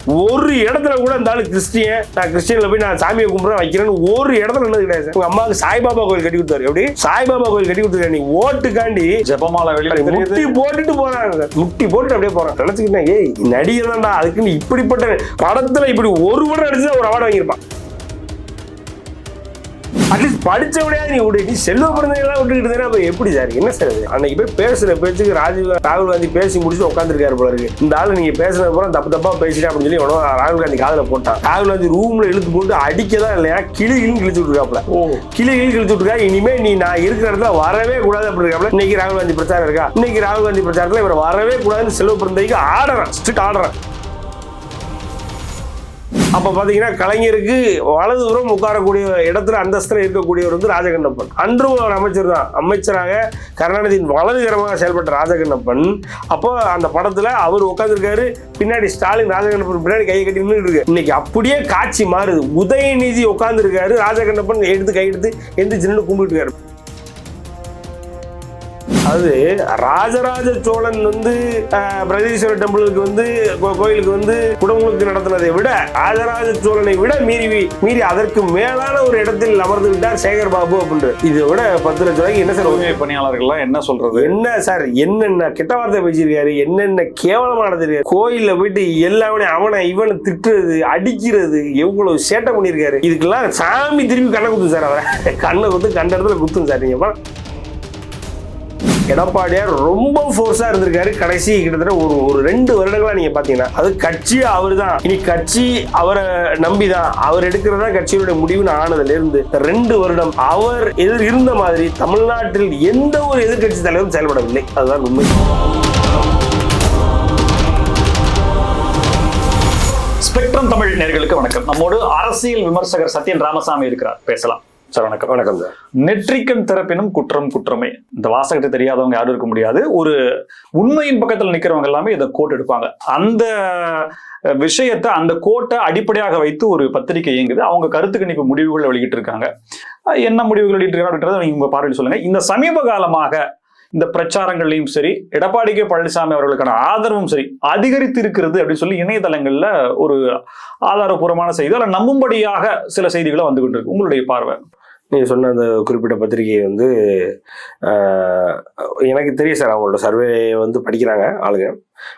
ஒரு இடத்துல கூட இந்த ஆளு கிறிஸ்டியன், நான் கிறிஸ்டியன்ல போய் நான் சாமியை கும்பிட்றேன் வைக்கிறேன்னு ஒரு இடத்துல என்னது கிடையாது. உங்க அம்மாவுக்கு சாய்பாபா கோயில் கட்டி கொடுத்தாரு. எப்படி சாய்பாபா கோயில் கட்டி கொடுத்தாரு? நீ ஓட்டுக்காண்டி ஜெபமாலை வெளியில முட்டி போட்டுட்டு போறாங்க, முட்டி போட்டு அப்படியே போறான். நினைச்சுக்கிட்டேன் ஏய் நடிகர் தான்டா, அதுக்குன்னு இப்படிப்பட்ட படத்துல இப்படி ஒரு படம் நடிச்சு ஒரு அவார்டு வாங்கியிருப்பான். அட்லீஸ்ட் படிச்சவனையாவது நீ விடு. நீ செல்வ பிறந்தவங்களாம் விட்டுக்கிட்டு அப்ப எப்படி சார்? என்ன சார் அது? அன்னைக்கு போய் பேசுற பேச்சுக்கு ராகுல் காந்தி பேசி முடிச்சு உட்காந்துருக்காரு போல இருக்கு. இந்த ஆளு நீங்க பேசுறது போற தப்பு தப்பா பேசிட்டா அப்படின்னு சொல்லி ராகுல் காந்தி காதுல போட்டான். ராகுல் காந்தி ரூம்ல இழுத்து போட்டு அடிக்கதான் இல்லையா, கிளிகின்னு கிழிச்சு விட்டுருக்காப்ல. கிளிகின்னு கிழிச்சு விட்டுருக்கா. இனிமே நீ நான் இருக்கிற இடத்துல வரவே கூடாது அப்படி இருக்காப்ல. இன்னைக்கு ராகுல் காந்தி பிரச்சாரம் இருக்கா? இன்னைக்கு ராகுல் காந்தி பிரச்சாரத்துல இவர் வரவே கூடாதுன்னு செல்வ பிறந்தைக்கு ஆடுறான், ஸ்ட்ரிக்ட் ஆடுறான். அப்ப பாத்தீங்கன்னா கலைஞருக்கு வலது புறம் உட்காரக்கூடிய இடத்துல அந்தஸ்துல இருக்கக்கூடியவர் வந்து ராஜகண்ணப்பன். அன்றும் ஒரு அமைச்சர் தான். அமைச்சராக கருணாநிதியின் வலதுகரமாக செயல்பட்ட ராஜகண்ணப்பன். அப்போ அந்த படத்துல அவர் உட்காந்துருக்காரு, பின்னாடி ஸ்டாலின் ராஜகண்ணப்பன் பின்னாடி கையை கட்டி நின்று இருக்கு. இன்னைக்கு அப்படியே காட்சி மாறுது. உதயநிதி உட்கார்ந்து இருக்காரு, ராஜகண்ணப்பன் எடுத்து கையெடுத்து எந்திரிச்சு நின்று கும்பிட்டு இருக்காரு. அது ராஜராஜ சோழன் வந்து பிரகதீஸ்வரர் டெம்பிளுக்கு வந்து கோயிலுக்கு வந்து குடமுழுக்கு நடத்தினதை விட ராஜராஜ சோழனை விட மீறி அதற்கு மேலான ஒரு இடத்தில் அமர்ந்து விட்டார் சேகர் பாபு அப்படின்ற. இதை விட 10 லட்சம் ரூபாய்க்கு என்ன சார் தூய்மை பணியாளர்கள் என்ன சொல்றது? என்ன சார் என்னென்ன கெட்ட வார்த்தை பேசியிருக்காரு, என்னென்ன கேவலமானது இருக்கு. கோயில்ல போயிட்டு எல்லாமே அவனை இவனை திட்டுறது, அடிக்கிறது, எவ்வளவு சேட்டை பண்ணியிருக்காரு. இதுக்கெல்லாம் சாமி திரும்பி கண்ணை குத்தும் சார். அவரை கண்ணை குத்து கண்ட இடத்துல குத்தும் சார். நீங்க எடப்பாடியார் ரொம்ப ஃபோர்ஸா இருந்திருக்காரு கடைசி கிட்டத்தட்ட ஒரு 2 வருடங்களா நீங்க பாத்தீங்கன்னா. அது கட்சி அவரு தான், இனி கட்சி அவரை நம்பிதான், அவர் எடுக்கிறதா கட்சியினுடைய முடிவுன்னு ஆனதுல இருந்து 2 வருடம் அவர் இருந்த மாதிரி தமிழ்நாட்டில் எந்த ஒரு எதிர்கட்சி தலைவரும் செயல்படவில்லை. அதுதான் உண்மை. ஸ்பெக்ட்ரம் தமிழ் நேயர்களுக்கு வணக்கம். நம்மோடு அரசியல் விமர்சகர் சத்யன் ராமசாமி இருக்கிறார், பேசலாம் சார். வணக்கம். வணக்கம் சார். நெற்றிக்கண் திறப்பினும் குற்றம் குற்றமே. இந்த வாசகத்தை தெரியாதவங்க யாரும் இருக்க முடியாது. ஒரு உண்மையின் பக்கத்தில் நிற்கிறவங்க எல்லாமே இதை கோட் எடுப்பாங்க. அந்த விஷயத்தை, அந்த கோட்டை அடிப்படையாக வைத்து ஒரு பத்திரிகை இயங்குது. அவங்க கருத்து கணிப்பு முடிவுகளை வெளியிட்டு இருக்காங்க. என்ன முடிவுகள் வெளியிட்டு இருக்காங்க நீங்க உங்க பார்வையில் சொல்லுங்க. இந்த சமீப காலமாக இந்த பிரச்சாரங்கள்லையும் சரி, எடப்பாடி கே பழனிசாமி அவர்களுக்கான ஆதரவும் சரி அதிகரித்து இருக்கிறது அப்படின்னு சொல்லி இணையதளங்கள்ல ஒரு ஆதாரபூர்வமான செய்தி, அதில் நம்பும்படியாக சில செய்திகளை வந்து கொண்டு இருக்கு. உங்களுடைய பார்வை? நீங்க சொன்ன அந்த குறிப்பிட்ட பத்திரிகை வந்து எனக்கு தெரியும் சார். அவங்களோட சர்வே வந்து படிக்கிறாங்க ஆளுங்க.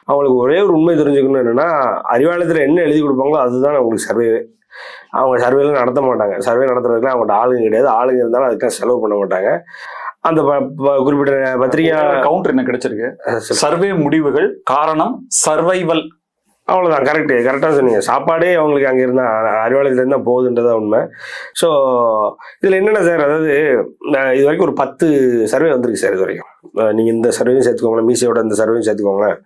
அவங்களுக்கு ஒரே ஒரு உண்மை தெரிஞ்சுக்கணும், என்னன்னா அறிவாலயத்தில் என்ன எழுதி கொடுப்பாங்களோ அதுதான் அவங்களுக்கு சர்வேவே. அவங்க சர்வேலாம் நடத்த மாட்டாங்க. சர்வே நடத்துறதுக்குலாம் அவங்கள்ட்ட ஆளுங்க கிடையாது. ஆளுங்க இருந்தாலும் அதுக்காக செலவு பண்ண மாட்டாங்க. அந்த குறிப்பிட்ட பத்திரிகை கவுண்டர் என்ன கிடைச்சிருக்கு? சர்வே முடிவுகள் காரணம் சர்வைவல். அவ்வளோதான். கரெக்டாக சொன்னீங்க. சாப்பாடே அவங்களுக்கு அங்கே இருந்தால் அறிவாலயத்தில் இருந்தால் போகுதுன்றதான் உண்மை. ஸோ இதில் என்னென்ன சார், அதாவது இது வரைக்கும் ஒரு 10 சர்வே வந்திருக்கு சார். இது வரைக்கும் நீங்கள் இந்த சர்வேயும் சேர்த்துக்கோங்களேன், மீசையோட இந்த சர்வேயும் சேர்த்துக்கோங்களேன்.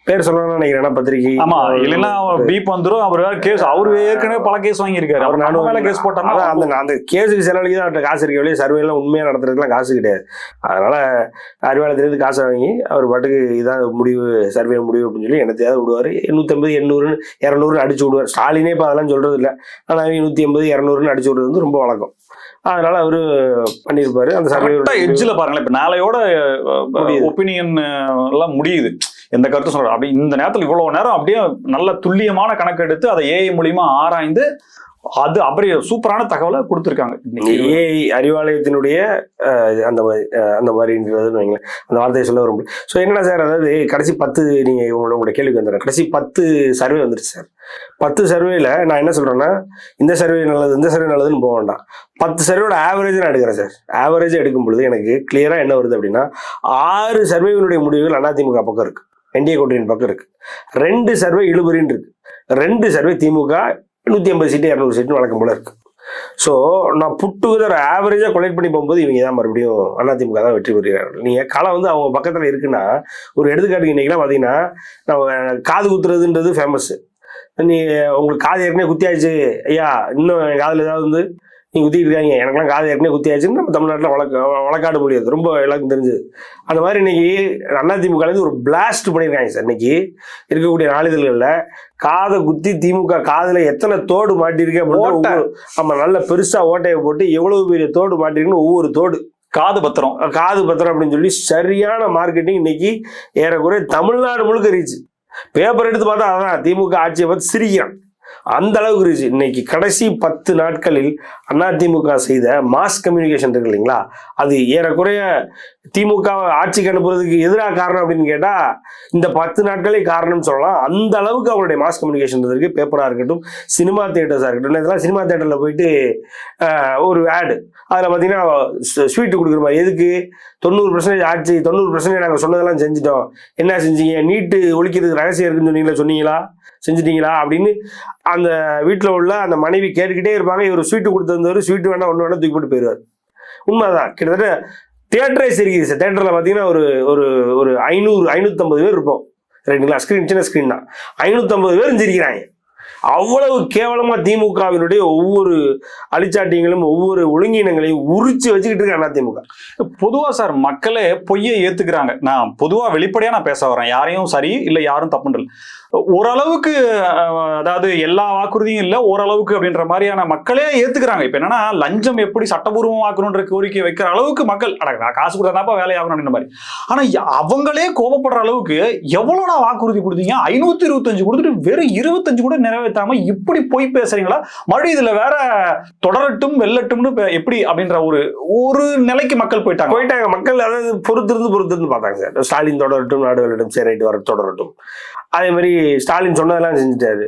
பேர் சொல்லணும்னு நினைக்கிறேன் பத்திரிகை. ஆமா, இல்லைன்னா பீப் வந்துடும். அவர் கேஸ், அவரு ஏற்கனவே பல கேஸ் வாங்கியிருக்காரு. அவர் நானும் மேல கேஸ் போட்டாங்க. அந்த கேஸுக்கு செலவழிக்கு தான் அவர்கிட்ட காசு இருக்க வெளியே சர்வே எல்லாம் உண்மையாக நடத்துறதுக்குலாம் காசு கிடையாது. அதனால அறிவாலயத்திலேருந்து காசை வாங்கி அவர் பாட்டுக்கு இதான் முடிவு, சர்வே முடிவு அப்படின்னு சொல்லி என்னத்தையாவது விடுவார். 150, 800, 200 அடிச்சு விடுவார். ஸ்டாலினே இப்போ அதெல்லாம் சொல்றது இல்லை. ஆனால் 150, 200 அடிச்சு விடுறது வந்து ரொம்ப வழக்கம். அதனால அவரு பண்ணியிருப்பாரு. அந்த சர்வே எட்ஜில் பாருங்களேன். இப்போ நாளையோட ஒப்பீனியன் எல்லாம் முடியுது. எந்த கருத்து சொல்ற அப்படி இந்த நேரத்தில் இவ்வளவு நேரம் அப்படியே நல்ல துல்லியமான கணக்கு எடுத்து அதை ஏஐ மூலியமா ஆராய்ந்து அது அப்படியே சூப்பரான தகவலை கொடுத்துருக்காங்க. ஏஐ அறிவாலயத்தினுடைய அந்த மாதிரின்றது வைங்களேன், அந்த வார்த்தையை சொல்ல வரும். ஸோ என்னன்னா சார், அதாவது கடைசி 10 நீங்கள் உங்களோட கேள்விக்கு வந்துடுறேன். கடைசி 10 சர்வே வந்துருச்சு சார். 10 சர்வேல நான் என்ன சொல்றேன்னா, இந்த சர்வே நல்லது, இந்த சர்வே நல்லதுன்னு போக வேண்டாம். 10 சர்வேயோட ஆவரேஜ் நான் எடுக்கிறேன் சார். ஆவரேஜ் எடுக்கும் பொழுது எனக்கு கிளியரா என்ன வருது அப்படின்னா, 6 சர்வேகளுடைய முடிவுகள் அதிமுக பக்கம் இருக்கு, என்டிஏ கூட்டணியின் பக்கம் இருக்கு. 2 சர்வே இழுபறின்னு இருக்கு. 2 சர்வே திமுக 150 சீட்டு 200 சீட்டு வழக்கம் போல இருக்கு. ஸோ நான் புட்டுகிற ஆவரேஜா கொலெக்ட் பண்ணி போகும்போது இவங்க தான் மறுபடியும் அதிமுக தான் வெற்றி பெறுகிறார்கள். நீங்க காலம் வந்து அவங்க பக்கத்துல இருக்குன்னா, ஒரு எடுத்துக்காட்டுக்கு இன்னைக்கெல்லாம் பாத்தீங்கன்னா, நம்ம காது குத்துறதுன்றது ஃபேமஸ். நீ உங்களுக்கு காது ஏற்கனவே குத்தியாச்சு ஐயா, இன்னும் என் காதுல ஏதாவது வந்து நீங்க குத்திட்டு இருக்காங்க, எனக்கெல்லாம் காது ஏற்கனவே குத்தியாச்சுன்னு நம்ம தமிழ்நாட்டில் வழக்காட முடியாது, ரொம்ப எல்லாருக்கும் தெரிஞ்சது. அந்த மாதிரி இன்னைக்கு அதிமுக ஒரு பிளாஸ்ட் பண்ணியிருக்காங்க சார். இன்னைக்கு இருக்கக்கூடிய நாளிதழ்கள்ல காதை குத்தி திமுக காதுல எத்தனை தோடு மாட்டிருக்கு அப்படின்னு, நம்ம நல்ல பெருசா ஓட்டையை போட்டு எவ்வளவு பெரிய தோடு மாட்டிருக்குன்னு ஒவ்வொரு தோடு காது பத்திரம் அப்படின்னு சொல்லி சரியான மார்க்கெட்டிங் இன்னைக்கு ஏறக்குறைய தமிழ்நாடு முழுக்க ரீச்சு. பேப்பர் எடுத்து பார்த்தா அதான் திமுக ஆட்சியை பார்த்து சிரிக்கிறான். அந்த அளவுக்கு இருந்துச்சு. இன்னைக்கு கடைசி 10 நாட்களில் அதிமுக செய்த மாஸ் கம்யூனிகேஷன் இருக்கு இல்லைங்களா, அது ஏறக்குறைய திமுக ஆட்சிக்கு அனுப்புறதுக்கு எதிராக காரணம் அப்படின்னு கேட்டா இந்த 10 நாட்களே காரணம்னு சொல்லலாம். அந்த அளவுக்கு அவருடைய மாஸ் கம்யூனிகேஷன் இருக்கு. பேப்பரா இருக்கட்டும், சினிமா தியேட்டர்ஸா இருக்கட்டும். இதெல்லாம் சினிமா தியேட்டர்ல போயிட்டு ஒரு ஆடு, அதில் பார்த்தீங்கன்னா ஸ்வீட்டு கொடுக்குற மாதிரி, எதுக்கு 90% ஆட்சி 90% நாங்கள் சொன்னதெல்லாம் செஞ்சுட்டோம், என்ன செஞ்சீங்க, நீட்டு ஒழிக்கிறதுக்கு ரகசியம் இருக்குன்னு சொன்னீங்களா, செஞ்சுட்டீங்களா அப்படின்னு அந்த வீட்டில் உள்ள அந்த மனைவி கேட்டுக்கிட்டே இருப்பாங்க. இவர் ஸ்வீட்டு கொடுத்துருந்தவர் ஸ்வீட்டு வேணா ஒன்று வேணா தூக்கி போட்டு போயிடுவார். உண்மைதான். கிட்டத்தட்ட தியேட்டரே சிரிக்குது சார். தியேட்டரில் பார்த்தீங்கன்னா ஒரு ஒரு ஒரு 500-550 பேர் இருப்போம் ரைட்டுங்களா. ஸ்க்ரீன் சின்ன ஸ்க்ரீன் தான், 550 பேர் சிரிக்கிறாங்க. அவ்வளவு கேவலமா திமுகவினுடைய ஒவ்வொரு அழிச்சாட்டியங்களும் ஒவ்வொரு ஒழுங்கீனங்களையும் உரிச்சு வச்சுக்கிட்டு இருக்காங்க அதிமுக. பொதுவா சார் மக்களே பொய்யை ஏத்துக்கிறாங்க. நான் பொதுவா வெளிப்படையா நான் பேச வரேன், யாரையும் சரி இல்லை யாரும் தப்புன்றல. ஓரளவுக்கு அதாவது எல்லா வாக்குறுதியும் இல்லை, ஓரளவுக்கு அப்படின்ற மாதிரியான மக்களே ஏத்துக்கிறாங்க. இப்ப என்னன்னா லஞ்சம் எப்படி சட்டபூர்வமாக்கணுன்ற கோரிக்கை வைக்கிற அளவுக்கு மக்கள் காசு கொடுத்தாப்பா வேலையாகணும் அப்படின்ற மாதிரி. ஆனா அவங்களே கோபப்படுற அளவுக்கு எவ்வளோடா வாக்குறுதி கொடுத்தீங்க, 525 கொடுத்துட்டு வெறும் 25 கூட நிறைவேற்றாம இப்படி போய் பேசுறீங்களா, மறுபடியும் இதுல வேற தொடரட்டும் வெல்லட்டும்னு எப்படி அப்படின்ற ஒரு நிலைக்கு மக்கள் போயிட்டாங்க. மக்கள் அதாவது பொறுத்திருந்து பார்த்தாங்க சார். ஸ்டாலின் தொடரட்டும், நாடு வெல்லட்டும், சரி ரைட்டு வர தொடரட்டும். அதே மாதிரி ஸ்டாலின் சொன்னதெல்லாம் செஞ்சுட்டாரு.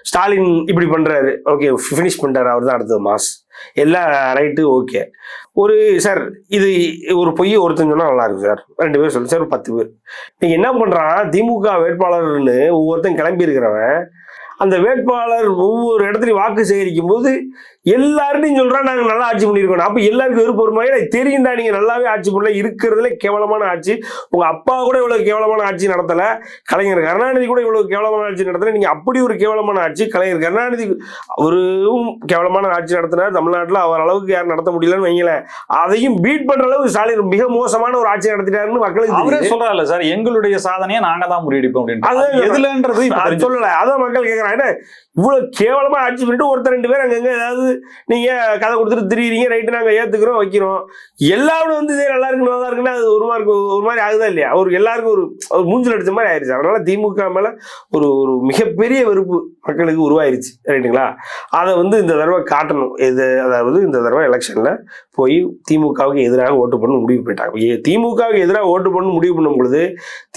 ஸ்டாலின் இப்படி பண்றாரு, ஓகே ஃபினிஷ் பண்றாரு, அவர் தான் அடுத்தது மாஸ், எல்லாம் ரைட்டு ஓகே. ஒரு சார் இது ஒரு பொய் ஒருத்தன் சொன்னா நல்லா இருக்கு சார், 2 பேர் சொல்லு சார், 10 பேர். நீங்க என்ன பண்றான், திமுக வேட்பாளர்னு ஒவ்வொருத்தன் கிளம்பி இருக்கிறவன் அந்த வேட்பாளர் ஒவ்வொரு இடத்துலையும் வாக்கு சேகரிக்கும் போது எல்லாருடையும் சொல்றான் நாங்க நல்லா ஆட்சி பண்ணிருக்கோம். அப்ப எல்லாருக்கும் விருப்பம் ஒரு மாதிரி தெரியும்டா, நீங்க நல்லாவே ஆட்சி பண்ணல, இருக்கிறதுல கேவலமான ஆட்சி. உங்க அப்பா கூட இவ்வளவு கேவலமான ஆட்சி நடத்தல, கலைஞர் கருணாநிதி கூட இவ்வளவு கேவலமான ஆட்சி நடத்தல, நீங்க அப்படி ஒரு கேவலமான ஆட்சி கலைஞர் கருணாநிதி அவரும் கேவலமான ஆட்சி நடத்தினார் தமிழ்நாட்டில், அவர் அளவுக்கு யாரும் நடத்த முடியலன்னு வைங்களேன். அதையும் பீட் பண்ற அளவுக்கு ஸ்டாலின் மிக மோசமான ஒரு ஆட்சி நடத்திட்டாருன்னு மக்களுக்கு அவரே சொல்றாரு சார், எங்களுடைய சாதனையை நாங்க தான் முறியடிப்போம் அப்படின்னு. எதுலன்றது சொல்லல, அதான் மக்கள் கேட்கறாங்க. இவ்வளவு கேவலமா ஆட்சி பண்ணிட்டு ஒருத்தர் 2 பேர் அங்கங்க ஏதாவது நீங்க கதை கொடுத்துட்டு திரியிறீங்க, ரைட்டு நாங்க ஏத்துக்கிறோம் வைக்கிறோம், எல்லாரும் வந்து இதே நல்லா இருக்குன்னா அது ஒரு மாதிரி ஆகுதா இல்லையா, ஒரு எல்லாருக்கும் ஒரு மூஞ்சில் அடிச்ச மாதிரி ஆயிடுச்சு. அதனால திமுக மேல ஒரு மிகப்பெரிய வெறுப்பு மக்களுக்கு உருவாயிருச்சு ரைட்டுங்களா. அதை வந்து இந்த தடவை காட்டணும். அதாவது இந்த தடவை எலெக்ஷன்ல போய் திமுகவுக்கு எதிராக ஓட்டு பண்ண முடிவு போயிட்டாங்க. திமுகவுக்கு எதிராக ஓட்டு பண்ண முடிவு பண்ணும் பொழுது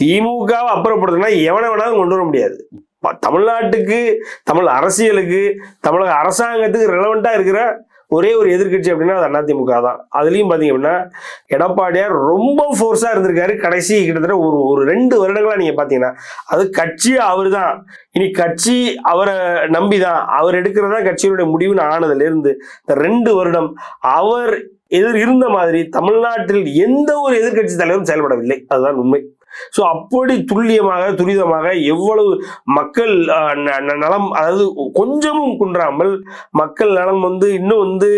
திமுகவை அப்புறப்படுத்தினா எவனை வேணாலும் கொண்டு வர முடியாது. தமிழ்நாட்டுக்கு, தமிழ் அரசியலுக்கு, தமிழக அரசாங்கத்துக்கு ரெலவெண்டா இருக்கிற ஒரே ஒரு எதிர்கட்சி அப்படின்னா அது அதிமுக தான். அதுலயும் பாத்தீங்க அப்படின்னா எடப்பாடியார் ரொம்ப ஃபோர்ஸா இருந்திருக்காரு. கடைசி கிட்டத்தட்ட ஒரு 2 வருடங்களா நீங்க பாத்தீங்கன்னா அது கட்சி அவரு தான், இனி கட்சி அவரை நம்பிதான், அவர் எடுக்கிறதா கட்சியினுடைய முடிவுன்னு ஆனதுல இருந்து இந்த 2 வருடம் அவர் இருந்த மாதிரி தமிழ்நாட்டில் எந்த ஒரு எதிர்கட்சி தலைவரும் செயல்படவில்லை. அதுதான் உண்மை. ஸோ அப்படி துல்லியமாக துரிதமாக எவ்வளவு மக்கள் நலம், அதாவது கொஞ்சமும் குன்றாமல் மக்கள் நலம் வந்து இன்னும் வந்து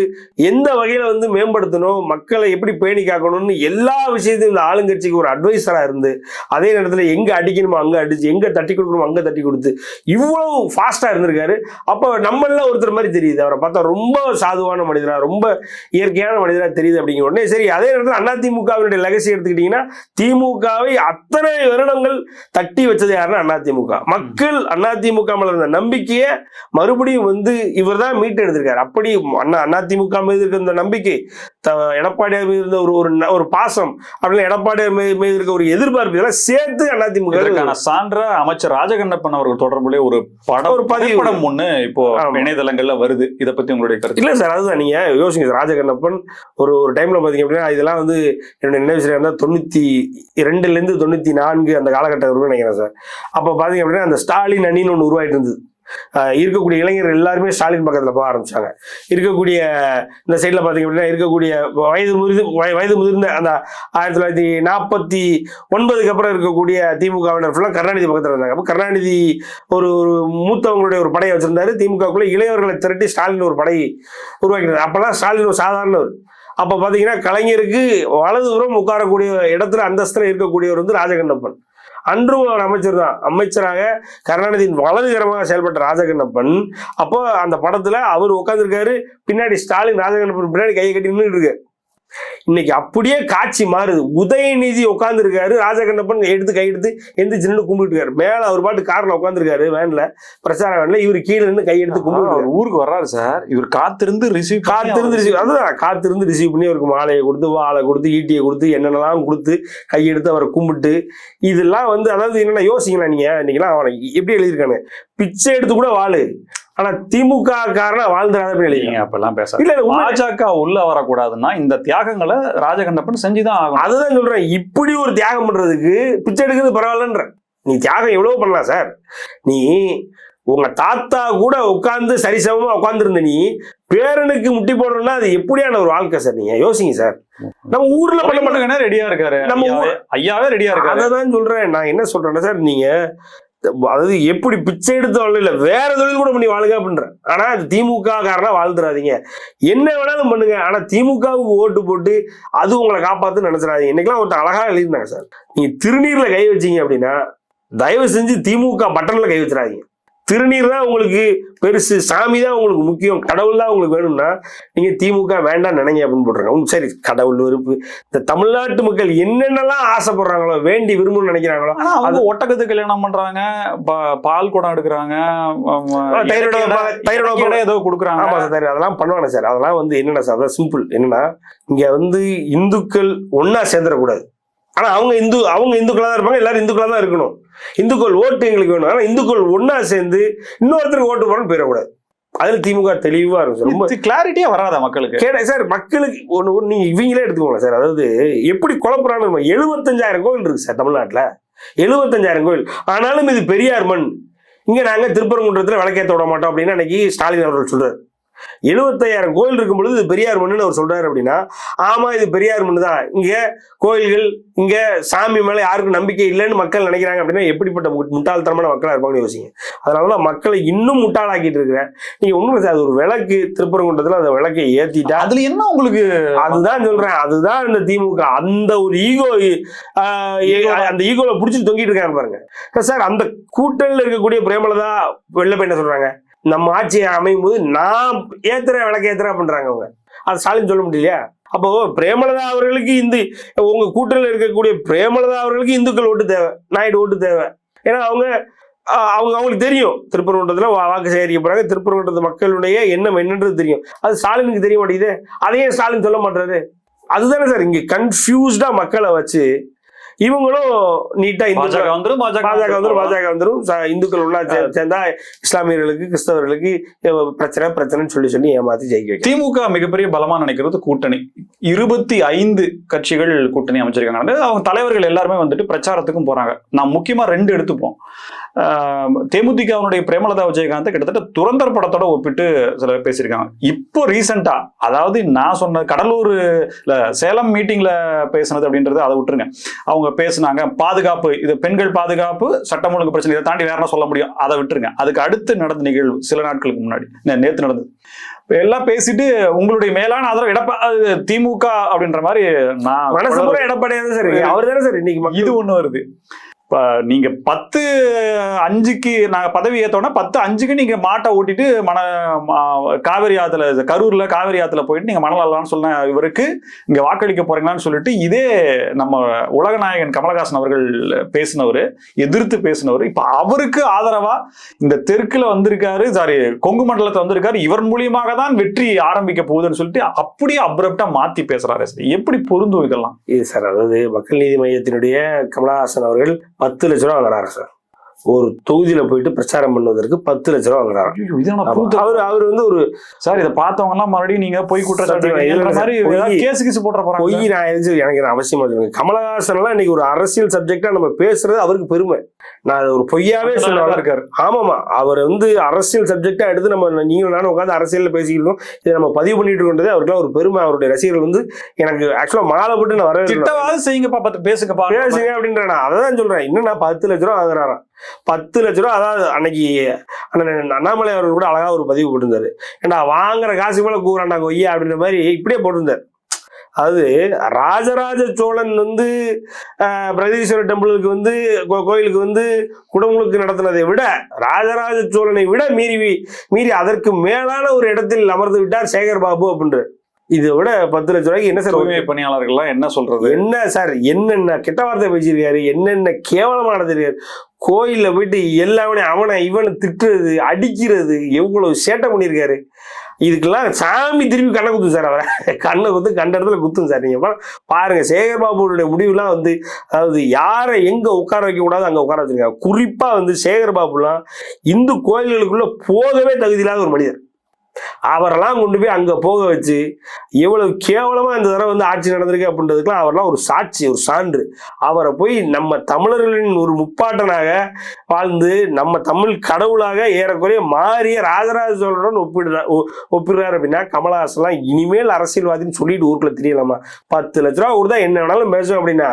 எந்த வகையில வந்து மேம்படுத்தணும், மக்களை எப்படி பேணி காக்கணும்னு எல்லா விஷயத்தையும் இந்த ஆளுங்கட்சிக்கு ஒரு அட்வைசரா இருந்து, அதே நேரத்தில் எங்க அடிக்கணுமோ அங்க அடிச்சு, எங்க தட்டி கொடுக்கணுமோ அங்க தட்டி கொடுத்து இவ்வளவு ஃபாஸ்டா இருந்திருக்காரு. அப்போ நம்மள ஒருத்தர் மாதிரி தெரியுது, அவரை பார்த்தா ரொம்ப சாதுவான மனிதரா, ரொம்ப இயற்கையான மனிதரா தெரியுது. அப்படிங்கிற உடனே சரி, அதே நேரத்தில் அதிமுகவினுடைய லெகசி எடுத்துக்கிட்டீங்கன்னா திமுகவை அத்தனை வருடங்கள் தட்டி வச்சது யாருன்னா அதிமுக. மக்கள் அதிமுக மேல இருந்த நம்பிக்கையை மறுபடியும் வந்து இவர் தான் மீட்டு எடுத்திருக்காரு. அப்படி அதிமுக மீது இருக்க இந்த நம்பிக்கை, எடப்பாடியார் மீது இருந்த ஒரு பாசம், அப்படின்னா எடப்பாடியார் மீது இருக்க ஒரு எதிர்பார்ப்பு, இதெல்லாம் சேர்த்து அதிமுக சான்ற அமைச்சர் ராஜகண்ணப்பன் அவர்கள் தொடர்புடைய ஒரு பதிப்படம் ஒண்ணு இப்போ இணையதளங்கள்ல வருது. இதை பத்தி உங்களுடைய கருத்து? இல்ல சார், அதுதான் நீங்க யோசிங்க. ராஜகண்ணப்பன் ஒரு டைம்ல பாத்தீங்க அப்படின்னா இதெல்லாம் வந்து என்னுடைய நினைவு சரியா 92 94 அந்த காலகட்டம் நினைக்கிறேன் சார். அப்ப பாத்தீங்க அப்படின்னா அந்த ஸ்டாலின் அணின்னு ஒன்று உருவாயிட்டு இருந்தது. இருக்கக்கூடிய இளைஞர்கள் எல்லாருமே ஸ்டாலின் பக்கத்துல போக ஆரம்பிச்சாங்க. இருக்கக்கூடிய இந்த சைட்ல பாத்தீங்க அப்படின்னா இருக்கக்கூடிய வயது முதிர்ந்த அந்த 1949 அப்புறம் இருக்கக்கூடிய திமுகவினர் ஃபுல்லா கருணாநிதி பக்கத்துல இருந்தாங்க. அப்ப கருணாநிதி ஒரு மூத்தவங்களுடைய ஒரு படையை வச்சிருந்தாரு. திமுகக்குள்ள இளைஞர்களை திரட்டி ஸ்டாலின் ஒரு படை உருவாக்கினார். அப்பெல்லாம் ஸ்டாலின் ஒரு சாதாரணவர். அப்ப பாத்தீங்கன்னா கலைஞருக்கு வலதுபுறம் உட்காரக்கூடிய இடத்துல அந்தஸ்துல இருக்கக்கூடியவர் வந்து ராஜகண்ணப்பன். அன்றும் அவர் அமைச்சர் தான். அமைச்சராக கருணாநிதியின் வலதுகரமாக செயல்பட்ட ராஜகண்ணப்பன் அப்போ அந்த படத்துல அவர் உட்கார்ந்துருக்காரு. பின்னாடி ஸ்டாலின் ராஜகண்ணப்பன் பின்னாடி கையை கட்டி நின்றுட்டு இருக்கு. இன்னைக்கு அப்படியே காட்சி மாறுது. உதயநிதி உட்காந்துருக்காரு, ராஜகண்ணப்பன் கையெடுத்து எந்திரிச்சு நின்று கும்பிட்டு இருக்காரு. மேல அவர் பாட்டு கார்ல உட்காந்துருக்காரு, வேன்ல, பிரச்சார வேன்ல, இவர் கீழே நின்று கையெடுத்து கும்பிட்டு ஊருக்கு வர்றாரு சார். இவர் காத்திருந்து ரிசீவ் அதுதான் காத்திருந்து ரிசீவ் பண்ணி அவருக்கு மாலையை கொடுத்து, வாழை கொடுத்து, ஈட்டியை கொடுத்து, என்னென்னலாம் கொடுத்து கையெடுத்து அவரை கும்பிட்டு, இதெல்லாம் வந்து அதாவது என்னென்ன யோசிக்கலாம் நீங்க. இன்னைக்கெல்லாம் அவனை எப்படி எழுதியிருக்கானு, பிச்சை எடுத்து கூட வாழு, ஆனா திமுக காரனா வாழ்ந்துடாத எழுதிங்க. அப்பெல்லாம் பேச இல்ல, பாஜக உள்ள வரக்கூடாதுன்னா இந்த தியாகங்களை ராஜகண்ணப்பன் செஞ்சுதான் ஆகும். அதுதான் சொல்றேன். இப்படி ஒரு தியாகம் பண்றதுக்கு பிச்சை எடுக்கிறது பரவாயில்லன்ற. நீ தியாகம் எவ்வளவு பண்ணலாம் சார். நீ உங்க தாத்தா கூட உட்கார்ந்து சரிசமமா உட்கார்ந்துருந்த நீ பேரனுக்கு முட்டி போடுறோம்னா அது எப்படியான ஒரு வாழ்க்கை சார். நீங்க யோசிங்க சார். நம்ம ஊர்ல பண்ண மாட்டேங்க, ரெடியா இருக்காரு, நம்ம ஐயாவே ரெடியா இருக்காரு. அதான் சொல்றேன். நான் என்ன சொல்றேன்னா சார், நீங்க அதாவது எப்படி பிச்சை எடுத்தாலும் இல்ல வேற தொழில் கூட பண்ணி வாழுங்க அப்படின்றேன். ஆனா அது திமுக காரனா வாழ்ந்துடாதீங்க, என்ன வேணாலும் பண்ணுங்க, ஆனா திமுகவுக்கு ஓட்டு போட்டு அது உங்களை காப்பாத்துன்னு நினைச்சிடாதீங்க. இன்னைக்கெல்லாம் ஒருத்தர் அழகா எழுதிருந்தாங்க சார், நீங்க திருநீர்ல கை வச்சீங்க அப்படின்னா தயவு செஞ்சு திமுக பட்டன்ல கை வச்சிடாதீங்க. திருநீர் தான் உங்களுக்கு பெருசு, சாமி தான் உங்களுக்கு முக்கியம், கடவுள் தான் உங்களுக்கு வேணும்னா நீங்க திமுக வேண்டாம் நினைங்க அப்படின்னு போட்டுருங்க. சரி, கடவுள் வெறுப்பு, இந்த தமிழ்நாட்டு மக்கள் என்னென்னலாம் ஆசைப்படுறாங்களோ, வேண்டி விரும்புன்னு நினைக்கிறாங்களோ, அது ஒட்டகத்து கல்யாணம் பண்றாங்க, பால் குடம் எடுக்கிறாங்க, ஏதோ கொடுக்குறாங்க. ஆமா சார், அதெல்லாம் பண்ணுவாங்க சார். அதெல்லாம் வந்து என்னென்ன சார், அதான் சிம்பிள். என்னன்னா இங்க வந்து இந்துக்கள் ஒன்னா சேர்ந்துடக்கூடாது. ஆனா அவங்க இந்துக்களா தான் இருப்பாங்க, எல்லாரும் இந்துக்களா தான் இருக்கணும். இந்துக்கள் ஓட்டு எங்களுக்கு வேணும், ஆனா இந்துக்கள் ஒன்னா சேர்ந்து இன்னொருத்தருக்கு ஓட்டு போறோம்னு போயிடக்கூடாது. அதுல திமுக தெளிவா இருக்கும். ரொம்ப கிளாரிட்டியா வராதா மக்களுக்கு? கேட்ட சார், மக்களுக்கு ஒண்ணு நீங்க இவங்களே எடுத்துக்கோங்க சார். அதாவது எப்படி குழப்பறான்னு, 75,000 கோவில் இருக்கு சார் தமிழ்நாட்டுல, 75,000 கோவில். ஆனாலும் இது பெரியார் மண், இங்க நாங்க திருப்பரங்குன்றத்துல விளக்கேற்ற விட மாட்டோம் அப்படின்னு அன்னைக்கு ஸ்டாலின் அவர்கள் சொல்றாரு. 75,000 கோயில் இருக்கும் பொழுது இது பெரியார் மண்ணுன்னு அவர் சொல்றாரு அப்படின்னா, ஆமா இது பெரியார் மண்ணு தான், இங்க கோயில்கள், இங்க சாமி மேல யாருக்கும் நம்பிக்கை இல்லைன்னு மக்கள் நினைக்கிறாங்க அப்படின்னா எப்படிப்பட்ட முட்டாள்தனமான மக்களா இருப்பாங்கன்னு யோசிங்க. அதனாலதான் மக்களை இன்னும் முட்டாளாக்கிட்டு இருக்கிறேன். நீங்க ஒண்ணும் சார், அது ஒரு விளக்கு திருப்பரங்குன்றத்துல அந்த விளக்கை ஏத்திட்டா அதுல என்ன உங்களுக்கு, அதுதான் சொல்றேன், அதுதான் இந்த திமுக அந்த ஒரு ஈகோ, அந்த ஈகோல புடிச்சு தொங்கிட்டு இருக்காங்க பாருங்க சார். அந்த கூட்டணியில இருக்கக்கூடிய பிரேமலதா வெளில போய் என்ன சொல்றாங்க, நம்ம ஆட்சியை அமையும் போது நான் ஏத்துறேன் விளக்கு ஏத்துறேன் பண்றாங்க அவங்க. அது ஸ்டாலின் சொல்ல முடியலையா? அப்போ பிரேமலதா அவர்களுக்கு உங்க கூட்டணியில் இருக்கக்கூடிய பிரேமலதா அவர்களுக்கு இந்துக்கள் ஓட்டு தேவை, நாயுடு ஓட்டு தேவை. ஏன்னா அவங்களுக்கு தெரியும் திருப்பரங்குன்றத்துல வாக்கு சேகரிக்க போறாங்க, திருப்பரங்குன்றத்து மக்களுடைய எண்ணம் என்னன்றது தெரியும். அது ஸ்டாலினுக்கு தெரிய மாட்டேங்குது, அதையே ஸ்டாலின் சொல்ல மாட்டாரு. அதுதானே சார் இங்க கன்ஃபியூஸ்டா மக்களை வச்சு இவங்களும் நீட்டா பாஜக வந்துரும், இந்துக்கள் உள்ள சேர்ந்தா இஸ்லாமியர்களுக்கு கிறிஸ்தவர்களுக்கு பிரச்சனைன்னு சொல்லி ஏமாத்தி ஜெயிக்க. திமுக மிகப்பெரிய பலமா நினைக்கிறது கூட்டணி. 25 கட்சிகள் கூட்டணி அமைச்சிருக்காங்க. அவங்க தலைவர்கள் எல்லாருமே வந்துட்டு பிரச்சாரத்துக்கும் போறாங்க. நான் முக்கியமா 2 எடுத்துப்போம். தேமுதிகவுடைய பிரேமலதா விஜயகாந்த் கிட்டத்தட்ட துரந்தர் படத்தோட ஒப்பிட்டு சில பேர் பேசியிருக்காங்க. இப்போ ரீசெண்டா, அதாவது நான் சொன்ன கடலூர் சேலம் மீட்டிங்ல பேசினது அப்படின்றது அதை விட்டுருங்க. அவங்க பேசினாங்க பாதுகாப்பு, இது பெண்கள் பாதுகாப்பு, சட்டம் ஒழுங்கு பிரச்சனை, இதை தாண்டி வேற என்ன சொல்ல முடியும், அதை விட்டுருங்க. அதுக்கு அடுத்து நடந்த நிகழ்வு சில நாட்களுக்கு முன்னாடி, நேற்று நடந்தது. எல்லாம் பேசிட்டு உங்களுடைய மேலான ஆதரவு திமுக அப்படின்ற மாதிரி நான் மனசு எடப்பாடியா சார், அவர் தானே சார் இன்னைக்கு இது ஒண்ணு வருது. நீங்க 10-5க்கு நாங்க பதவி ஏத்தோம்னா 10-5க்கு நீங்க மாட்டை ஓட்டிட்டு காவிரி ஆத்துல, கரூர்ல காவிரி ஆத்துல போயிட்டு நீங்க மணல் அள்ளலாம்னு சொன்ன இவருக்கு இங்க வாக்களிக்க போறீங்களான்னு சொல்லிட்டு இதே நம்ம உலகநாயகன் கமலஹாசன் அவர்கள் பேசினவரு, எதிர்த்து பேசினவரு, இப்ப அவருக்கு ஆதரவா இந்த தெற்குல வந்திருக்காரு, சாரி கொங்கு மண்டலத்தை வந்திருக்காரு, இவர் மூலியமாக தான் வெற்றி ஆரம்பிக்க போகுதுன்னு சொல்லிட்டு அப்படியே அப்ரப்டா மாத்தி பேசுறாரு. எப்படி பொருந்தும் இதெல்லாம்? இது சார், அதாவது மக்கள் நீதி மையத்தினுடைய கமலஹாசன் அவர்கள் 10 லட்ச ரூபா வாங்குறாரு சார். ஒரு தொகுதியில போயிட்டு பிரச்சாரம் பண்ணுவதற்கு 10 லட்ச ரூபா வாங்குறாரு. அவர் வந்து ஒரு சார், இதை பார்த்தவங்க எல்லாம் மறுபடியும் நீங்க போய் குற்றச்சாட்டு போடுற பொய். நான் எனக்கு அவசியமா சொல்லுங்க, கமலஹாசன் எல்லாம் இன்னைக்கு ஒரு அரசியல் சப்ஜெக்டா நம்ம பேசுறது அவருக்கு பெருமை. நான் ஒரு பொய்யாவே சொல்ல இருக்காரு. ஆமாமா, அவர் வந்து அரசியல் சப்ஜெக்டா எடுத்து நம்ம நீங்களும் நானும் உட்காந்து அரசியல் பேசிக்கிட்டு இருக்கோம், இதை நம்ம பதிவு பண்ணிட்டு இருக்கோன்றதே அவருக்குலாம் ஒரு பெருமை. அவருடைய ரசிகர்கள் வந்து எனக்கு ஆக்சுவலா மாலை போட்டு நான் வரவேற்கிறேன், செய்யுங்க பேசுங்க அப்படின்ற. நான் அதான் சொல்றேன், இன்னும் நான் 10 லட்ச ரூபா வாங்குறாராம். 10 லட்ச ரூபா. அதாவது அன்னைக்கு அண்ணாமலை அவர்கள் கூட அழகா ஒரு பதிவு போட்டிருந்தாரு, ஏன்னா வாங்குற காசு மேல கூறாண்டாங்க ஒய்யா அப்படின்ற மாதிரி இப்படியே போட்டிருந்தாரு. அதாவது ராஜராஜ சோழன் வந்து பிரகதீஸ்வரர் டெம்பிளுக்கு வந்து கோயிலுக்கு வந்து குடமுழுக்கு நடத்தினதை விட ராஜராஜ சோழனை விட மீறி அதற்கு மேலான ஒரு இடத்தில் அமர்ந்து விட்டார் சேகர் பாபு அப்படின்ற. இதை விட 10 லட்சம் ரூபாய்க்கு என்ன சார் தூய்மை பணியாளர்கள்லாம் என்ன சொல்றது? என்ன சார், என்னென்ன கெட்ட வார்த்தை பேசியிருக்காரு, என்னென்ன கேவலமானது இருக்காரு. கோயில்ல போயிட்டு எல்லாமே அவனை இவனை திட்டுறது, அடிக்கிறது, எவ்வளவு சேட்டை பண்ணியிருக்காரு. இதுக்கெல்லாம் சாமி திருப்பி கண்ணை குத்தும் சார். அவரை கண்ணை குத்து கண்ட இடத்துல குத்தும் சார். நீங்க பாருங்க, சேகர் பாபுடைய முடிவுலாம் அதாவது யாரை எங்க உட்கார வைக்க கூடாது அங்க உட்கார வச்சிருக்காங்க. குறிப்பா சேகர் பாபுலாம் இந்து கோயில்களுக்குள்ள போகவே தகுதி இல்லாத ஒரு மனிதர். அவரெல்லாம் கொண்டு போய் அங்க போக வச்சு எவ்வளவு கேவலமா இந்த தடவை ஆட்சி நடந்திருக்கு அப்படின்றதுக்குலாம் அவரெல்லாம் ஒரு சாட்சி, ஒரு சான்று. அவரை போய் நம்ம தமிழர்களின் ஒரு முப்பாட்டனாக வாழ்ந்து நம்ம தமிழ் கடவுளாக ஏறக்குறைய மாறிய ராஜராஜ சோழனுடன் ஒப்பிடுறாரு அப்படின்னா கமலஹாசன்லாம் இனிமேல் அரசியல்வாதின்னு சொல்லிட்டு ஊருக்குள்ள தெரியலாமா? 10 லட்ச ரூபா கொடுத்தா என்ன வேணாலும் பேசுவேன் அப்படின்னா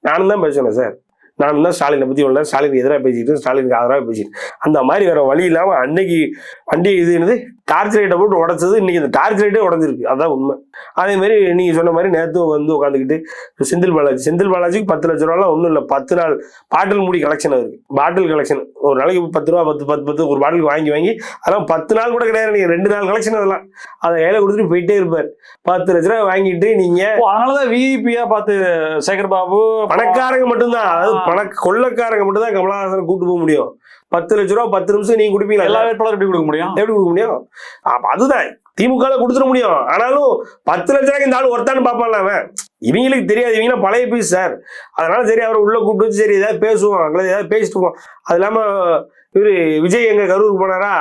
நானும் தான் பேசுவேன் சார். நானும் தான் ஸ்டாலினை பற்றி ஒன்று ஸ்டாலினுக்கு எதிராக பேசிக்கிட்டு ஸ்டாலினுக்கு ஆதரவாக பேசிட்டு அந்த மாதிரி வேற வழி இல்லாமல் அன்னைக்கு வண்டி இது டார்ச் லைட்டை போட்டு உடச்சது இன்னைக்கு இந்த டார்ச் லைட்டே உடஞ்சிருக்கு. அதான் உண்மை. அதே மாதிரி நீங்கள் சொன்ன மாதிரி நேற்று உட்காந்துக்கிட்டு செந்தில் பாலாஜிக்கு 10 லட்ச ரூபாலாம் ஒன்றும் இல்லை. 10 நாள் பாட்டில் மூடி கலெக்ஷன் அவருக்கு. பாட்டில் கலெக்ஷன் ஒரு நாளைக்கு 10 ரூபா 10 ஒரு பாட்டிலுக்கு வாங்கி அதெல்லாம் 10 நாள் கூட கிடையாது. நீங்கள் 2 நாள் கலெக்ஷன் அதெல்லாம் அதை ஏழை கொடுத்துட்டு போயிட்டே இருப்பார். 10 லட்ச ரூபா வாங்கிட்டு நீங்கள் அதனாலதான் விஐபியா பார்த்து சேகர் பாபு பணக்காரங்க மட்டும்தான், அதாவது கொள்ளக்காரங்க மட்டும்தான் கமலஹாசனை கூட்டு போக முடியும். 10 லட்ச ரூபா 10 நிமிஷம் நீங்க கொடுப்பீங்களா? எல்லா வேட்பாளரும் எப்படி கொடுக்க முடியும்? எப்படி கொடுக்க முடியும்? அதுதான் திமுக கொடுத்துட முடியும். ஆனாலும் 10 லட்ச ரூபாய்க்கு இந்த ஆள் ஒருத்தான்னு பார்ப்பான்ல அவன். இவங்களுக்கு தெரியாது, இவங்களாம் பழைய பீஸ் சார். அதனால சரி அவரை உள்ள கூப்பிட்டு வச்சு சரி ஏதாவது பேசுவோம், ஏதாவது பேசிட்டு இருக்கோம். அது இல்லாம இவரு விஜய் எங்க கரூருக்கு போனாரா?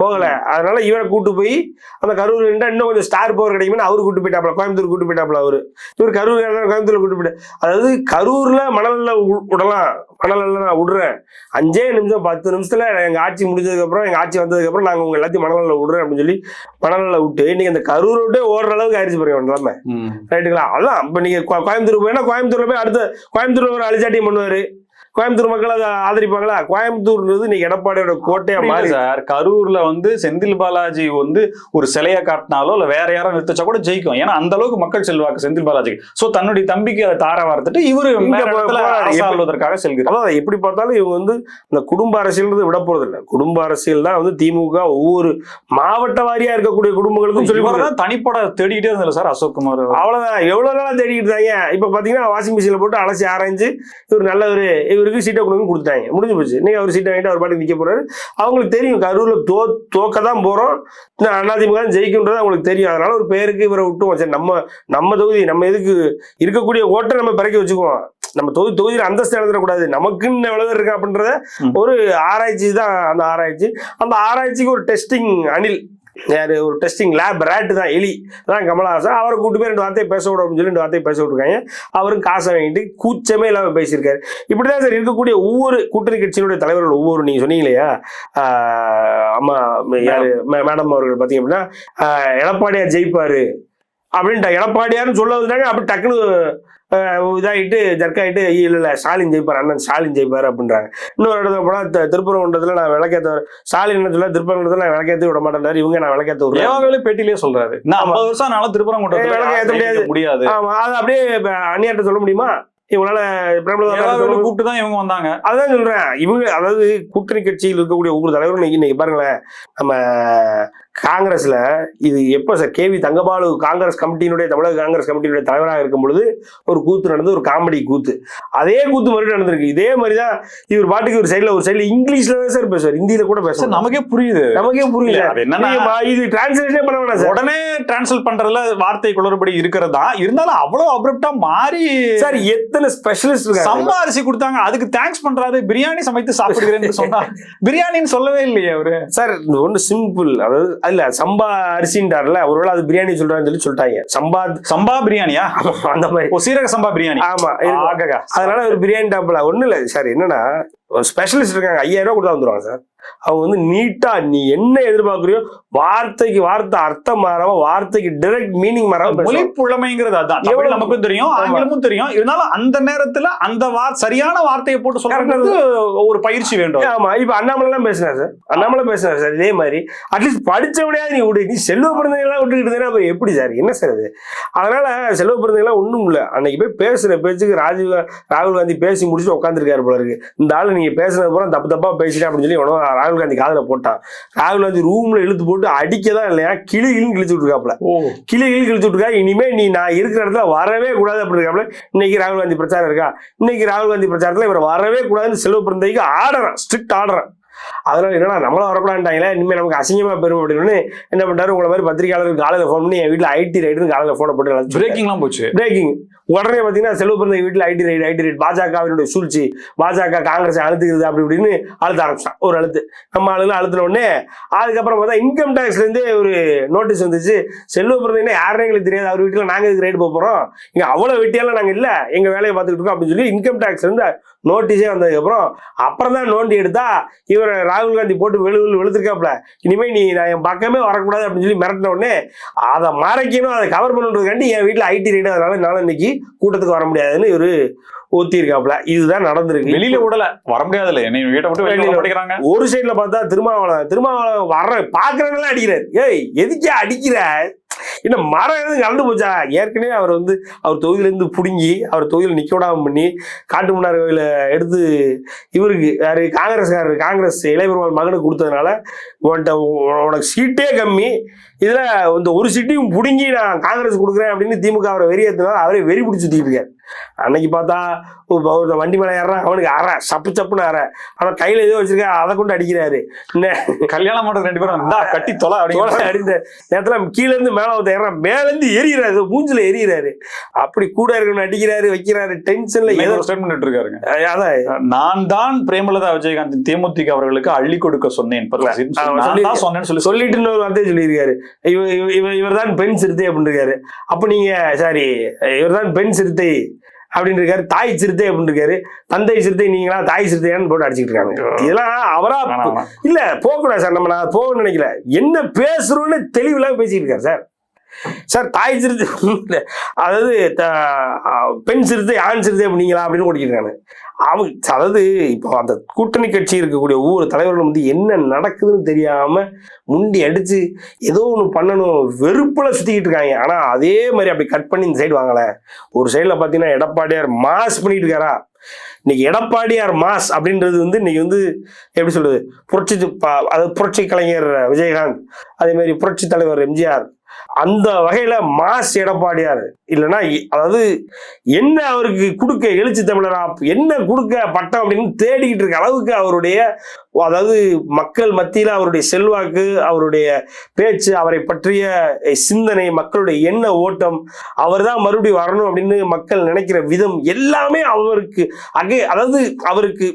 போகல. அதனால இவரை கூட்டு போய் அந்த கரூர் இன்னும் கொஞ்சம் ஸ்டார் பவர் கிடைக்கும்னு அவரு கூட்டு போயிட்டாப்ல, கோயம்புத்தூர் கூட்டு போயிட்டாப்ல. இவர் கரூர் கோயம்புத்தூர்ல கூட்டு போயிட்டு, அதாவது கரூர்ல மணல்ல விடலாம், மணல்ல நான் விடுறேன் 5 நிமிஷம் 10 நிமிஷத்துல எங்க ஆட்சி முடிஞ்சதுக்கு அப்புறம், எங்க ஆட்சி வந்ததுக்கு அப்புறம் நாங்க உங்க எல்லாத்தையும் மணல்ல விடுறேன் அப்படின்னு சொல்லி மணல்ல விட்டு இன்னைக்கு அந்த கரூர் விட்டு ஓடுற அளவுக்கு ஆயிடுச்சு பாருங்க நிலைமை. ரைட்டுங்களா? அதான் இப்ப நீங்க கோயம்புத்தூர் போயினா கோயம்புத்தூர்ல போய் அடுத்த கோயம்புத்தூர்ல ஒரு அழிச்சாட்டியம் பண்ணுவாரு. கோயம்புத்தூர் மக்கள் அதை ஆதரிப்பாங்களா? கோயம்புத்தூர்ன்றது இன்னைக்கு எடப்பாடியோட கோட்டையா மாறி சார். கரூர்ல செந்தில் பாலாஜி ஒரு சிலையை காட்டினாலோ இல்ல வேற யாரும் நிறுத்தச்சா கூட ஜெயிக்கும். ஏன்னா அந்த அளவுக்கு மக்கள் செல்வாக்கு செந்தில் பாலாஜிக்கு. சோ தன்னுடைய தம்பிக்கு அதை தார வார்த்துட்டு இவரு ஆள்வதற்காக செல்கிறார். அதான் எப்படி பார்த்தாலும் இவங்க இந்த குடும்ப அரசியல் விட போறது இல்லை. குடும்ப அரசியல் தான் திமுக ஒவ்வொரு மாவட்ட வாரியா இருக்கக்கூடிய குடும்பங்களுக்கும் சொல்லி தனிப்பட தேடிக்கிட்டே இருந்தாரு சார் அசோக்குமார். அவ்வளவுதான். எவ்வளவு நாளா தேடிக்கிட்டு இருந்தாங்க. இப்ப பாத்தீங்கன்னா வாஷிங் மிஷின்ல போட்டு அலசி ஆராய்ஞ்சு இவர் நல்ல இவருக்கு சீட்டை கொடுத்தாங்க, முடிஞ்சு போச்சு. நீங்க அவர் சீட்டை வாங்கிட்டு அவர் பாட்டுக்கு நிக்க போறாரு. அவங்களுக்கு தெரியும் கரூர்ல தோக்க தான் போறோம், அதிமுக ஜெயிக்கும்ன்றது அவங்களுக்கு தெரியும். அதனால ஒரு பேருக்கு இவரை விட்டுவோம். சரி நம்ம தொகுதி நம்ம எதுக்கு இருக்கக்கூடிய ஓட்டை நம்ம பிறக்கி வச்சுக்குவோம். நம்ம தொகுதியில் அந்தஸ்து எழுதக்கூடாது, நமக்குன்னு எவ்வளவு இருக்கா அப்படின்றத ஒரு ஆராய்ச்சி தான். அந்த ஆராய்ச்சிக்கு ஒரு டெஸ்டிங் அணில் யாரு, ஒரு டெஸ்டிங் லேப் ரேட்டு தான், எலி தான் கமலஹாசன். அவரை கூட்டு போய் 2 வார்த்தையை பேச விடும் சொல்லி 2 வார்த்தையை பேச விட்டுருக்காங்க. அவரும் காசை வாங்கிட்டு கூச்சமே இல்லாமல் பேசியிருக்காரு. இப்படிதான் சார் இருக்கக்கூடிய ஒவ்வொரு கூட்டணி கட்சியினுடைய தலைவர்கள் ஒவ்வொரு, நீங்க சொன்னீங்க இல்லையா அம்மா யாரு மேடம் அவர்கள் பார்த்தீங்க அப்படின்னா எடப்பாடியார் ஜெயிப்பாரு அப்படின்ட்டு எடப்பாடியார்னு சொல்ல வந்துட்டாங்க. அப்படி டக்குனு இதாகிட்டு ஜர்க்காயிட்டு இல்ல ஸ்டாலின் ஜெயிப்பார், அண்ணன் ஸ்டாலின் ஜெயிப்பார் அப்படின்றாங்க. இன்னொரு இடத்துல போனா திருப்பரங்குன்றத்துல நான் விளக்கேற்ற ஸ்டாலின் என்ன சொல்ல, திருப்பரங்குன்றத்துல நான் விளக்கேற்ற விட மாட்டேன், இவங்க நான் விளக்கேற்ற விடுறேன். பேட்டிலேயே சொல்றாரு 50 வருஷம் ஆனாலும் திருப்பரங்குன்றத்துல விளக்கேற்ற முடியாது. ஆமா, அது அப்படியே அந்நியார்ட்ட சொல்ல முடியுமா? இவங்களால கூப்பிட்டு தான் இவங்க வந்தாங்க. அதான் சொல்றேன். இவங்க அதாவது கூட்டணி கட்சியில் இருக்கக்கூடிய ஒவ்வொரு தலைவரும் இன்னைக்கு பாருங்களேன், நம்ம காங்கிரஸ்ல இது எப்ப சார் கேவி தங்கபாலு காங்கிரஸ் கமிட்டியினுடைய தமிழக காங்கிரஸ் கமிட்டியினுடைய தலைவராக இருக்கும் பொழுது ஒரு கூத்து நடந்து, ஒரு காமெடி கூத்து. அதே கூத்து மறுபடியும் நடந்திருக்கு. இதே மாதிரிதான் இவர் பாட்டுக்கு ஒரு சைட்ல இங்கிலீஷ்ல சார் பேசுவார், ஹிந்தியில கூட பேசுவார். நமக்கே புரியுது. என்னன்னா இது டிரான்ஸ்லேஷனே பண்ண வேணாம் சார். உடனே டிரான்ஸ்லேட் பண்றதுல வார்த்தை குளறுபடி இருக்கிறதா இருந்தாலும் அவ்வளவு அப்ரப்டா மாறி சார். எத்தனை ஸ்பெஷலிஸ்ட் சம்பா அரிசி கொடுத்தாங்க, அதுக்கு தேங்க்ஸ் பண்றாரு. பிரியாணி சமைத்து சாப்பிடுகிறேன்னு சொன்னார். பிரியாணின்னு சொல்லவே இல்லையே அவரு. சார் ஒண்ணு சிம்பிள், அதாவது இல்ல சம்பா அரிசின்றாருல, ஒருவேளை அது பிரியாணி சொல்றான்னு சொல்லிட்டாங்க. சம்பா பிரியாணியா? அந்த மாதிரி சீரக சம்பா பிரியாணி. ஆமா, அதனால ஒரு பிரியாணி டாப்ல ஒண்ணு இல்ல சார். என்னன்னா ஸ்பெஷலிஸ்ட் இருக்காங்க, 5000 ரூபாய் கொடுத்தா வந்துருவாங்க சார். அவங்க நீட்டா நீ என்ன எதிர்பார்க்கறியோ வார்த்தைக்கு வார்த்தை அர்த்தம் மாறாம, வார்த்தைக்கு டைரக்ட் மீனிங் மாறாம, மொழி புலமைங்கிறது அதான். எவ்வளவு நமக்கும் தெரியும், ஆங்கிலமும் தெரியும். இருந்தாலும் அந்த நேரத்துல அந்த சரியான வார்த்தையை போட்டு சொல்றது ஒரு பயிற்சி வேண்டும். ஆமா, இப்ப அண்ணாமலை எல்லாம் பேசினார் சார். அண்ணாமலை பேசினார் சார். இதே மாதிரி அட்லீஸ்ட் படிச்சவனையாவது நீ விடு. நீ செல்வ பிறந்தவங்களாம் விட்டுக்கிட்டு இருந்தா அப்புறம் எப்படி சார்? என்ன சார் அது? அதனால செல்வ பிறந்தவங்களாம் ஒண்ணும் இல்ல. அன்னைக்கு போய் பேசுற பேச்சுக்கு ராகுல் காந்தி பேசி முடிச்சுட்டு உட்காந்துருக்காரு போல இருக்கு. இந்த ஆளு நீங்க பேசுனது பூரா தப்பா பேசிட்டேன் அப்படின்னு சொல்லி ராகுல் காந்தி காதுல போட்டான். ராகுல் காந்தி ரூம்ல இழுத்து போட்டு அடிக்கதான் இல்லையா கிளின்னு கிழிச்சு விட்டுருக்காப்ல. கிளின்னு கிழிச்சு விட்டுருக்கா. இனிமே நீ நான் இருக்கிற இடத்துல வரவே கூடாது அப்படின்னு இருக்காப்ல. இன்னைக்கு ராகுல் காந்தி பிரச்சாரம் இருக்கா, இன்னைக்கு ராகுல் காந்தி பிரச்சாரத்துல இவர் வரவே கூடாதுன்னு செல்வ பிறந்தைக்கு ஆடுறான், ஸ்ட்ரிக்ட் ஆடுறான். அதனால என்னன்னா நம்மளும் வரக்கூடாதுட்டாங்களே, இனிமேல் நமக்கு அசிங்கமா பெறும் அப்படின்னு என்ன பண்ணாரு, உங்களை மாதிரி பத்திரிகையாளருக்கு காலையில் ஃபோன் பண்ணி என் வீட்டில் ஐடி ரைடுன்னு காலையில் ஃபோனை போட்டு பிரேக்கிங்லாம் போச்சு. பிரேக்கிங் உடனே பார்த்தீங்கன்னா செல்வ பிறந்த வீட்டில் ஐடி ரைட் பாஜகவினுடைய சூழ்ச்சி, பாஜக காங்கிரஸ் அழுத்துக்கிறது அப்படி இப்படின்னு அழுத்த ஆரம்பிச்சான். ஒரு அழுத்து நம்ம ஆளுங்க அழுத்தின உடனே அதுக்கப்புறம் பார்த்தா இன்கம் டேக்ஸ்லேருந்து ஒரு நோட்டீஸ் வந்துச்சு. செல்வ பிறந்த யாருன்னு எங்களுக்கு தெரியாது, அவர் வீட்டில் நாங்கள் இதுக்கு ரைடு போகிறோம், இங்கே அவ்வளோ வெட்டியாலும் நாங்கள் இல்லை, எங்கள் வேலையை பார்த்துக்கிட்டு இருக்கோம் அப்படின்னு சொல்லி இன்கம் டேக்ஸ்லேருந்து நோட்டீஸே வந்ததுக்கப்புறம் அப்புறம் தான் நோண்டி எடுத்தா இவர் ராகுல் காந்தி போட்டு வெளுத்திருக்காப்ல. இனிமே நீ நான் என் பக்கமே வரக்கூடாது அப்படின்னு சொல்லி மிரட்டின உடனே அதை மறைக்கணும், அதை கவர் பண்ணுறதுக்காண்டி என் வீட்டில் ஐடி ரைடு, அதனால என்னால் இன்னைக்கு கூட்டத்துக்கு வர முடியாதுன்னு இவரு ஒத்திருக்காப்ல. இதுதான் நடந்திருக்கு. வெளியில விடல, வர முடியாது இல்லை, என்னை வீட்டை விட்டு வெளியில படிக்கிறாங்க. ஒரு சைட்ல பார்த்தா திருமாவளவன் வர்ற பாக்குறவங்களாம் அடிக்கிறார். ஏய் எதுக்கே அடிக்கிற, என்ன மரம் எதுவும் கலந்து போச்சா? ஏற்கனவே அவர் அவர் தொகுதியிலேருந்து பிடுங்கி அவர் தொகுதியில் நிக்க விடாம பண்ணி காட்டு முன்னார் கோயில எடுத்து இவருக்கு யாரு காங்கிரஸ் இளையபெருமாள் மகனுக்கு கொடுத்ததுனால உனக்கு சீட்டே கம்மி, இதுல இந்த ஒரு சீட்டையும் பிடுங்கி நான் காங்கிரஸ் கொடுக்குறேன் அப்படின்னு திமுக அவரை வெறியேற்றினால அவரே வெறி பிடிச்சி சுத்திட்டு இருக்காரு. அன்னைக்கு பார்த்தா வண்டி மேலே ஏறான், அவனுக்கு சப்புன்னு அவன் கையில ஏதோ வச்சிருக்க, அதை கொண்டு அடிக்கிறாரு. கல்யாணம் பண்றது 2 பேரும் கட்டி தொலை அடிந்த நேரத்துல கீழே இருந்து மேல ஏறான், மேல இருந்து எரியிறாரு, மூஞ்சில எரியிறாரு. அப்படி கூட இருக்கணும் அடிக்கிறாரு, வைக்கிறாரு, டென்ஷன்ல ஏதோ ஸ்டேட்மெண்ட் இருக்காருங்க. அதான் நான் தான் பிரேமலதா விஜயகாந்த் தேமுதிக அவர்களுக்கு அள்ளி கொடுக்க சொன்னேன் சொல்லிட்டு இன்னொரு வார்த்தையை சொல்லியிருக்காரு, இவர் தான் பெண் சிறுத்தை அப்படின்னு இருக்காரு. அப்ப நீங்க சாரி இவர் தான் பெண் சிறுத்தை அப்படின்னு இருக்காரு, தாய் சிறுத்தை அப்படின்னு இருக்காரு, தந்தை சிறுத்தை நீங்களா தாய் சிறுத்தையான்னு போட்டு அடிச்சுட்டு இருக்காங்க. இதெல்லாம் அவரா இல்ல போகக்கூடாது சார், நம்ம நான் போகணும்னு நினைக்கல, என்ன பேசுறோம்னு தெளிவில்லாம பேசிட்டு இருக்காரு சார். தாய் சிறுத்தை அதாவது பெண் சிறுத்தை ஆண் சிறுத்தை அப்படிங்களா அப்படின்னு ஓடிக்கிறாங்க அவங்க. அதாவது இப்போ அந்த கூட்டணி கட்சி இருக்கக்கூடிய ஒவ்வொரு தலைவர்களும் வந்து என்ன நடக்குதுன்னு தெரியாம முண்டி அடிச்சு ஏதோ ஒன்று பண்ணணும் வெறுப்புல சுத்திக்கிட்டு இருக்காங்க. ஆனா அதே மாதிரி அப்படி கட் பண்ணி இந்த சைடு வாங்கல. ஒரு சைடுல பாத்தீங்கன்னா எடப்பாடியார் மாஸ் பண்ணிட்டு இருக்காரா. இன்னைக்கு எடப்பாடியார் மாஸ் அப்படின்றது வந்து இன்னைக்கு வந்து எப்படி சொல்றது, புரட்சி கலைஞர் விஜயகாந்த், அதே மாதிரி புரட்சி தலைவர் எம்ஜிஆர், அந்த வகையில மாஸ் எடப்பாடியார் இல்லைன்னா அதாவது என்ன அவருக்கு கொடுக்க எழுச்சி தமிழரா என்ன கொடுக்க பட்டம் அப்படின்னு தேடிக்கிட்டு இருக்க அளவுக்கு அவருடைய அதாவது மக்கள் மத்தியில அவருடைய செல்வாக்கு, அவருடைய பேச்சு, அவரை பற்றிய சிந்தனை, மக்களுடைய எண்ண ஓட்டம், அவர் தான் மறுபடியும் வரணும் அப்படின்னு மக்கள் நினைக்கிற விதம் எல்லாமே அவருக்கு அதாவது அவருக்கு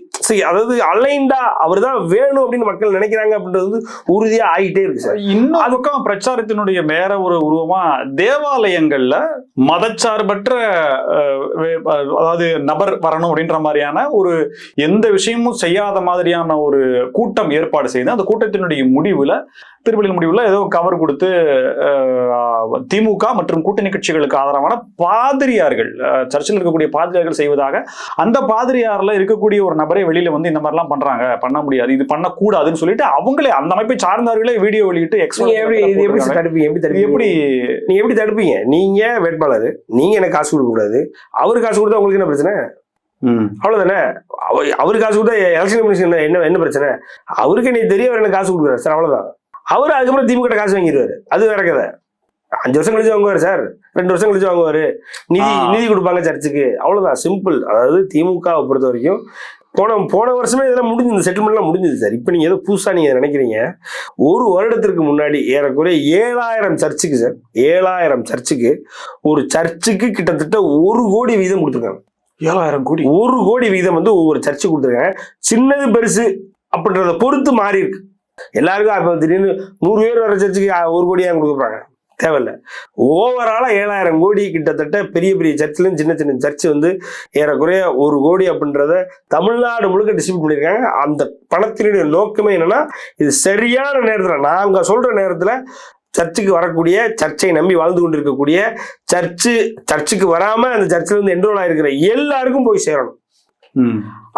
அதாவது அலைண்டா அவர் தான் வேணும் அப்படின்னு மக்கள் நினைக்கிறாங்க அப்படின்றது உறுதியா ஆகிட்டே இருக்கு சார். இன்னும் அதுக்கும் பிரச்சாரத்தினுடைய வேற ஒரு உருவமா தேவாலயங்கள்ல மதச்சார்பற்ற அதாவது நபர் வரணும் அப்படின்ற மாதிரியான ஒரு எந்த விஷயமும் செய்யாத மாதிரியான ஒரு கூட்டம் ஏற்பாடு செய்து அந்த கூட்டத்தினுடைய திருப்பலியின் முடிவுல ஏதோ கவர் கொடுத்து திமுக மற்றும் கூட்டணி கட்சிகளுக்கு ஆதரவான பாதிரியார்கள், சர்ச்சில் இருக்கக்கூடிய பாதிரியார்கள் செய்வதாக அந்த பாதிரியார்ல இருக்கக்கூடிய ஒரு நபரை வெளியில வந்து இந்த மாதிரிலாம் பண்றாங்க, பண்ண முடியாது, இது பண்ணக்கூடாதுன்னு சொல்லிட்டு அவங்களே அந்த அமைப்பை சார்ந்தவர்களே வீடியோ வெளியிட்டு எப்படி தடுப்பீங்க? நீங்க வேட்பாளர், நீங்க எனக்கு காசு கொடுக்க கூடாது, அவரு காசு கொடுத்தா உங்களுக்கு என்ன பிரச்சனை? அவ்வளவுதானே. அவரு காசு கொடுத்தா எலெக்ஷன் கமிஷன் என்ன பிரச்சனை? அவருக்கு எனக்கு தெரியும், அவர் எனக்கு காசு கொடுக்குறாரு சார், அவ்வளவுதான். அவரு அதுக்கப்புறம் திமுக காசு வாங்கிடுவாரு, அது வேற கதை. 5 வருஷம் கழிச்சு வாங்குவாரு சார், 2 வருஷம் கழிச்சு வாங்குவாரு, நிதி கொடுப்பாங்க சர்ச்சுக்கு, அவ்வளவுதான், சிம்பிள். அதாவது திமுகவை பொறுத்த வரைக்கும் போன வருஷமே இதெல்லாம் முடிஞ்சு, இந்த செட்டில்மெண்ட்லாம் முடிஞ்சது சார். இப்போ நீங்க ஏதோ புதுசா நீங்க நினைக்கிறீங்க. ஒரு வருடத்திற்கு முன்னாடி ஏறக்குறைய 7000 சர்ச்சுக்கு சார், 7000 சர்ச்சுக்கு ஒரு சர்ச்சுக்கு கிட்டத்தட்ட 1 கோடி வீதம் கொடுத்துருக்காங்க. 7000 கோடி, 1 கோடி வீதம் வந்து ஒவ்வொரு சர்ச்சு கொடுத்துருக்காங்க. சின்னது பெருசு அப்படின்றத பொறுத்து மாறி இருக்கு. எல்லாருக்கும் அப்ப திடீர்னு 100 பேர் வர சர்ச்சுக்கு 1 கோடியா கொடுக்குறாங்க, தேவையில்லை. ஓவராலா 7000 கோடி கிட்டத்தட்ட பெரிய பெரிய சர்ச்சிலும் சின்ன சின்ன சர்ச்சு வந்து ஏறக்குறைய 1 கோடி அப்படின்றத தமிழ்நாடு முழுக்க டிஸ்ட்ரிபியூட் பண்ணியிருக்காங்க. அந்த பணத்தினுடைய நோக்கமே என்னன்னா, இது சரியான நேரத்துல, நாங்க சொல்ற நேரத்துல சர்ச்சுக்கு வரக்கூடிய, சர்ச்சை நம்பி வாழ்ந்து கொண்டிருக்கக்கூடிய, சர்ச்சுக்கு வராம அந்த சர்ச்சில் வந்து என்ரோல் ஆயிருக்கிற எல்லாருக்கும் போய் சேரணும்.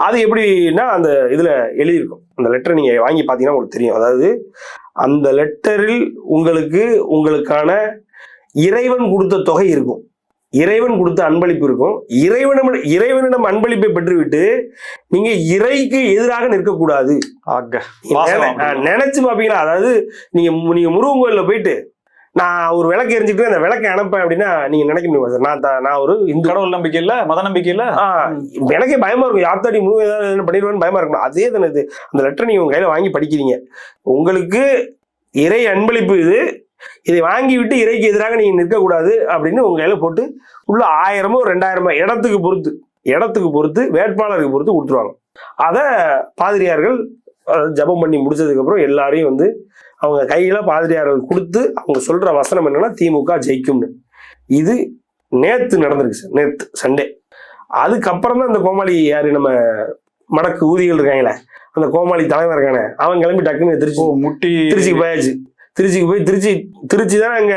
அது எப்படின்னா அந்த இதுல எழுதியிருக்கும். அந்த லெட்டரை நீங்க வாங்கி பாத்தீங்கன்னா உங்களுக்கு தெரியும். அதாவது அந்த லெட்டரில் உங்களுக்கான இறைவன் கொடுத்த தொகை இருக்கும். இறைவன் கொடுத்த அன்பளிப்பு இருக்கும். இறைவனிடம் அன்பளிப்பை பெற்றுவிட்டு நீங்க இறைக்கு எதிராக நிற்கக்கூடாது. நினைச்சு பாப்பீங்களா? அதாவது நீங்க முருகன் கோயில்ல போயிட்டு நான் ஒரு விளக்கு எரிஞ்சுட்டு அந்த விளக்கை அனுப்பேன் அப்படின்னா நீங்க நினைக்க முடியுமா சார்? நான் ஒரு இந்து, கடவுள் நம்பிக்கை இல்ல, மத நம்பிக்கை இல்ல, எனக்கே பயமா இருக்கும். யாத்தாடி முருகன் ஏதாவது பண்ணிடுவேன்னு பயமா இருக்கும். அதே தானே இது. அந்த லெட்டர் நீங்க உங்க கையில வாங்கி படிக்கிறீங்க, உங்களுக்கு இறை அன்பளிப்பு இது, இதை வாங்கி விட்டு இறைக்கு எதிராக நீங்க நிற்கக்கூடாது அப்படின்னு உங்க கையில போட்டு உள்ள 1000 2000 இடத்துக்கு பொறுத்து வேட்பாளருக்கு பொறுத்து கொடுத்துருவாங்க. அதை பாதிரியார்கள் ஜபம் பண்ணி முடிச்சதுக்கு அப்புறம் எல்லாரையும் வந்து அவங்க கையில பாதிரியார்கள் கொடுத்து அவங்க சொல்ற வசனம் என்னன்னா திமுக ஜெயிக்கும்னு. இது நேத்து நடந்திருக்கு சார், நேத்து சண்டே. அதுக்கப்புறம் தான் அந்த கோமாளி யாரு, நம்ம மடக்கு ஊதிகள் இருக்காங்களே, அந்த கோமாளி தலைவர் இருக்கானே, அவன் கிளம்பி டக்குன்னு திருச்சிக்கு போயாச்சு. திருச்சிக்கு போய் திருச்சி தான் அங்க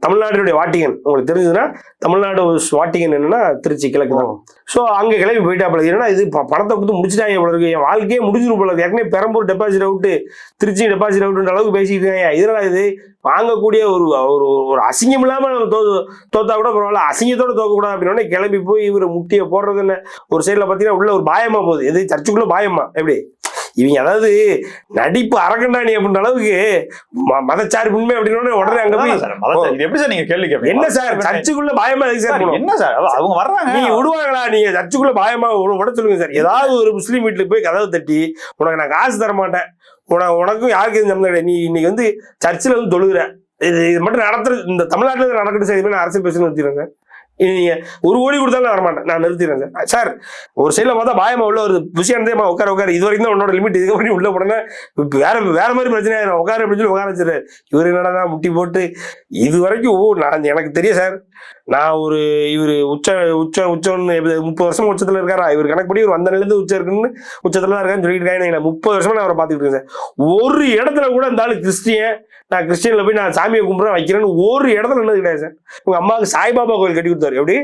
தமிழ்நாட்டினுடைய வாட்டிகன். உங்களுக்கு தெரிஞ்சதுன்னா தமிழ்நாடு வாட்டிகன் என்னன்னா திருச்சி கிழக்கு தான். ஸோ அங்க கிளம்பி போயிட்டாப்புல. ஏன்னா இது பணத்தை கொடுத்து முடிச்சுட்டாங்க போல இருக்கு, என் வாழ்க்கையே முடிஞ்சிடும் போல இருக்கு. ஏற்கனவே Perambur deposit out, Trichy deposit அவுட்டுன்ற அளவுக்கு பேசிட்டு இருக்காங்க. இதனால இது வாங்கக்கூடிய ஒரு அசிங்கம் இல்லாம தோத்தா கூட பரவாயில்ல, அசிங்கத்தோட தோக்கக்கூடாது அப்படின்னு கிளம்பி போய் இவர் முட்டியை போடுறது என்ன. ஒரு சைட்ல பாத்தீங்கன்னா உள்ள ஒரு பாயமா போகுது. எது சர்ச்சுக்குள்ள பாயமா எப்படி இவங்க, அதாவது நடிப்பு அரக்கண்டாணி அப்படின்ற அளவுக்கு மதச்சார்பு உண்மை அப்படின்னு உடனே அங்க போய் எப்படி சார் நீங்க கேள்வி கேட்பீங்க? என்ன சார் சர்ச்சுக்குள்ள பயமா இருக்கு சார்? என்ன சார் அவங்க வர்றாங்க, நீங்க விடுவாங்களா? நீங்க சர்ச்சுக்குள்ள பயமா விட சொல்லுங்க சார். ஏதாவது ஒரு முஸ்லீம் வீட்டுக்கு போய் கதவை தட்டி உனக்கு நான் காசு தர மாட்டேன், உனக்கும் யாருக்கு எதுவும் சம்மந்தம் கிடையாது, நீ இன்னைக்கு வந்து சர்ச்சில் வந்து தொழுகிற, இது மட்டும் நடத்துற இந்த தமிழ்நாட்டில் நடக்கட்டும் சார், இதுமாதிரி அரசியல் பேசணும்னு வச்சுருங்க. நீங்க 1 கோடி கொடுத்தாலும் வரமாட்டேன், நான் நிறுத்திடுறேன் சார். சார் ஒரு சைட்ல பார்த்தா பயமா உள்ள ஒரு விஷயம் உட்கார இது வரைக்கும் தான் உன்னோட லிமிட், இதுக்கு பண்ணி உள்ள போனா வேற மாதிரி பிரச்சனை ஆயிரும், உட்கார அப்படின்னு சொல்லி உட்கார வச்சிரு. இவர் என்னடா முட்டி போட்டு இது வரைக்கும் நான் எனக்கு தெரியும் சார். நான் இவர் உச்சம்னு 30 வருஷம் உச்சத்துல இருக்காரா, இவர் கணக்குப்படி ஒரு வந்தனிலிருந்து உச்சம் இருக்குன்னு உச்சத்துல தான் இருக்கான்னு சொல்லிட்டு இருக்காங்க. 30 வருஷமா நான் அவரை பார்த்துக்கிட்டு இருக்கேன் சார். ஒரு இடத்துல கூட இந்த ஆளு கிறிஸ்டியன், நான் கிறிஸ்டியன்ல போய் நான் சாமியை கும்பிட்றேன் வைக்கிறேன்னு ஒரு இடத்துல என்னது கிடையாது சார். உங்க அம்மாவுக்கு சாய்பாபா கோயில் கட்டி கொடுத்தாரு. எப்படி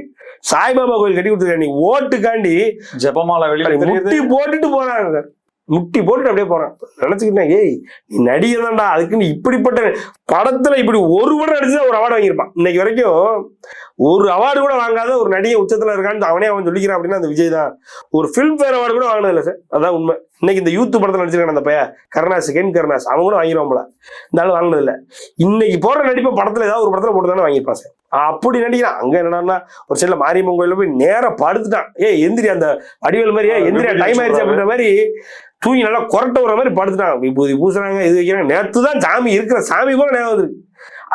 சாய்பாபா கோயில் கட்டி கொடுத்துருக்காரு? நீ ஓட்டுக்காண்டி ஜபமாலை வெளியே முட்டி போட்டுட்டு போறாங்க சார், முட்டி போட்டுட்டு அப்படியே போறான். நினைச்சுக்கிட்டேன், ஏய் நீ நடிகர் தான்டா, அதுக்கு நீ இப்படிப்பட்ட படத்துல இப்படி ஒரு படம் நடிச்சுதான் ஒரு அவார்டு வாங்கியிருப்பான். இன்னைக்கு வரைக்கும் ஒரு அவார்டு கூட வாங்காத ஒரு நடிகை உச்சத்துல இருக்கான்னு அவன் சொல்லிக்கிறான் அப்படின்னா அந்த விஜய் தான். ஒரு ஃபிலிம்ஃபேர் அவார்டு கூட வாங்கினது இல்லை சார், அதான் உண்மை. இன்னைக்கு இந்த யூத் படத்துல நடிச்சிருக்கான அந்த பையன் கருணாஸ் அவன் கூட வாங்கிடுவான் போல, இந்த ஆளு வாங்கினது இல்லை. இன்னைக்கு போடுற நடிப்பை படத்துல ஏதாவது ஒரு படத்துல போட்டு தானே வாங்கியிருப்பான் சார். அப்படி நடிக்கிறான். அங்க என்னன்னா ஒரு சில மாரியம்மன் கோயில போய் நேரம் படுத்துட்டான். எந்திரி, அந்த வடிவேல் மாதிரியே எந்திரியா டைம் ஆயிடுச்சு அப்படின்ற மாதிரி தூங்கி நல்லா கொரட்ட வர மாதிரி படுத்துட்டான். விபூதி பூசுறாங்க, இது வைக்கிறாங்க. நேற்று தான் சாமி இருக்கிற சாமி கூட நேரம் வந்துருக்கு.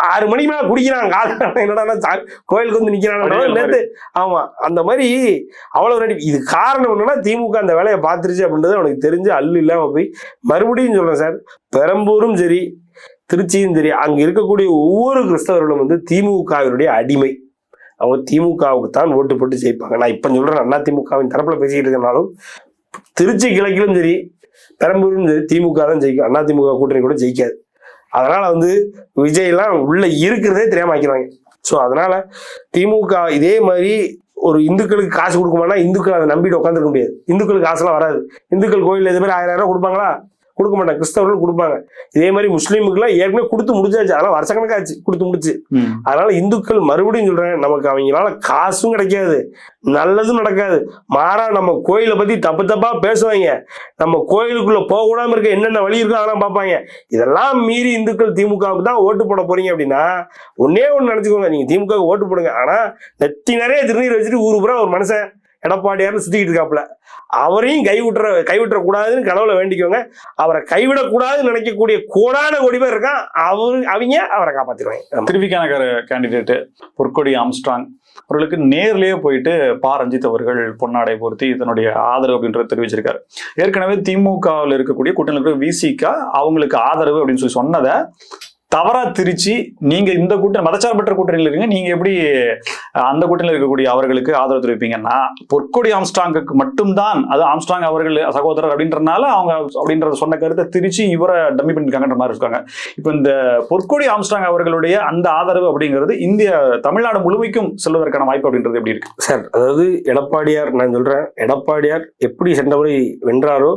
6 மணிக்கு மேல குடிக்கிறான் காலையில, என்னடா கோயிலுக்கு வந்து நிக்கிறான் நேற்று. ஆமா, அந்த மாதிரி அவ்வளவு நடி. இது காரணம் என்னன்னா திமுக அந்த வேலையை பார்த்துருச்சு அப்படின்றது அவனுக்கு தெரிஞ்சு அல்லு இல்லாம போய் மறுபடியும் சொல்றேன் சார், பெரம்பூரும் சரி திருச்சியும் சரி, அங்க இருக்கக்கூடிய ஒவ்வொரு கிறிஸ்தவர்களும் வந்து திமுகவினுடைய அடிமை. அவங்க திமுகவுக்கு தான் ஓட்டு போட்டு ஜெயிப்பாங்க. நான் இப்ப சொல்றேன், அண்ணா திமுகவின் தரப்புல பேசிக்கிட்டு இருக்கனாலும் திருச்சி கிழக்கிலும் சரி பெரம்பூரும் சரி திமுக தான் ஜெயிக்கும், அண்ணா திமுக கூட்டணி கூட ஜெயிக்காது. அதனால வந்து விஜய் எல்லாம் உள்ள இருக்கிறதே தெரியாம ஆக்கிடுவாங்க. ஸோ அதனால திமுக இதே மாதிரி ஒரு இந்துக்களுக்கு காசு கொடுக்குமானா இந்துக்கள் அதை நம்பிட்டு உட்காந்துருக்க முடியாது. இந்துக்களுக்கு காசுலாம் வராது. இந்துக்கள் கோயில் இது மாதிரி 1000 ரூபாய் கொடுப்பாங்களா? கொடுக்க மாட்டாங்க. கிறிஸ்தவர்கள் கொடுப்பாங்க. இதே மாதிரி முஸ்லீமுக்குலாம் ஏற்கனவே கொடுத்து முடிச்சாச்சு, அதெல்லாம் வருஷக்கணக்காச்சு கொடுத்து முடிச்சு. அதனால இந்துக்கள் மறுபடியும் சொல்றேன், நமக்கு அவங்களால காசும் கிடைக்காது, நல்லதும் நடக்காது. மாறா நம்ம கோயிலை பத்தி தப்பா பேசுவாங்க, நம்ம கோயிலுக்குள்ள போக கூடாம இருக்க என்னென்ன வழி இருக்கோ அதெல்லாம் பார்ப்பாங்க. இதெல்லாம் மீறி இந்துக்கள் திமுகவுக்கு தான் ஓட்டு போட போறீங்க அப்படின்னா ஒன்னே ஒண்ணு நினைச்சுக்கோங்க, நீங்க திமுகவுக்கு ஓட்டு போடுங்க. ஆனா நெத்தி நிறைய திருநீர் வச்சுட்டு ஊரு பூரா ஒரு மனுஷன் எடப்பாடியார்னு சுத்திக்கிட்டு இருக்காப்புல, அவரையும் கைவிட்டுற கூடாதுன்னு கடவுளை வேண்டிக்கோங்க. அவரை கைவிடக்கூடாதுன்னு நினைக்கக்கூடிய கோடான கோடி பேர் இருக்கான், அவங்க அவரை காப்பாத்திடுவாங்க. திருவிக்கான கேண்டிடேட் பொற்கொடி ஆம்ஸ்ட்ராங் அவர்களுக்கு நேர்லயே போயிட்டு ரஞ்சித் அவர்கள் பொன்னாடை பொருத்தி இதனுடைய ஆதரவு அப்படின்றத தெரிவிச்சிருக்காரு. ஏற்கனவே திமுகவில் இருக்கக்கூடிய கூட்டணியில் இருக்கிற விசிகா அவங்களுக்கு ஆதரவு அப்படின்னு சொல்லி சொன்னதை தவறா திருச்சி, நீங்க இந்த கூட்டணி மதச்சார்பற்ற கூட்டணியில் இருக்கீங்க, நீங்க எப்படி அந்த கூட்டணியில் இருக்கக்கூடிய அவர்களுக்கு ஆதரவு தெரிவிப்பீங்கன்னா பொற்கொடி ஆம்ஸ்ட்ராங்குக்கு மட்டும்தான், அது ஆம்ஸ்ட்ராங் அவர்கள் சகோதரர் அப்படின்றனால அவங்க அப்படின்றத சொன்ன கருத்தை திருச்சி இவரை டம்மி பண்ணிருக்காங்கன்ற மாதிரி இருக்காங்க. இப்போ இந்த பொற்கொடி ஆம்ஸ்ட்ராங் அவர்களுடைய அந்த ஆதரவு அப்படிங்கிறது தமிழ்நாடு முழுமைக்கும் செல்வதற்கான வாய்ப்பு அப்படின்றது எப்படி இருக்கு சார்? அதாவது எடப்பாடியார், நான் சொல்றேன், எடப்பாடியார் எப்படி சென்ற முறை வென்றாரோ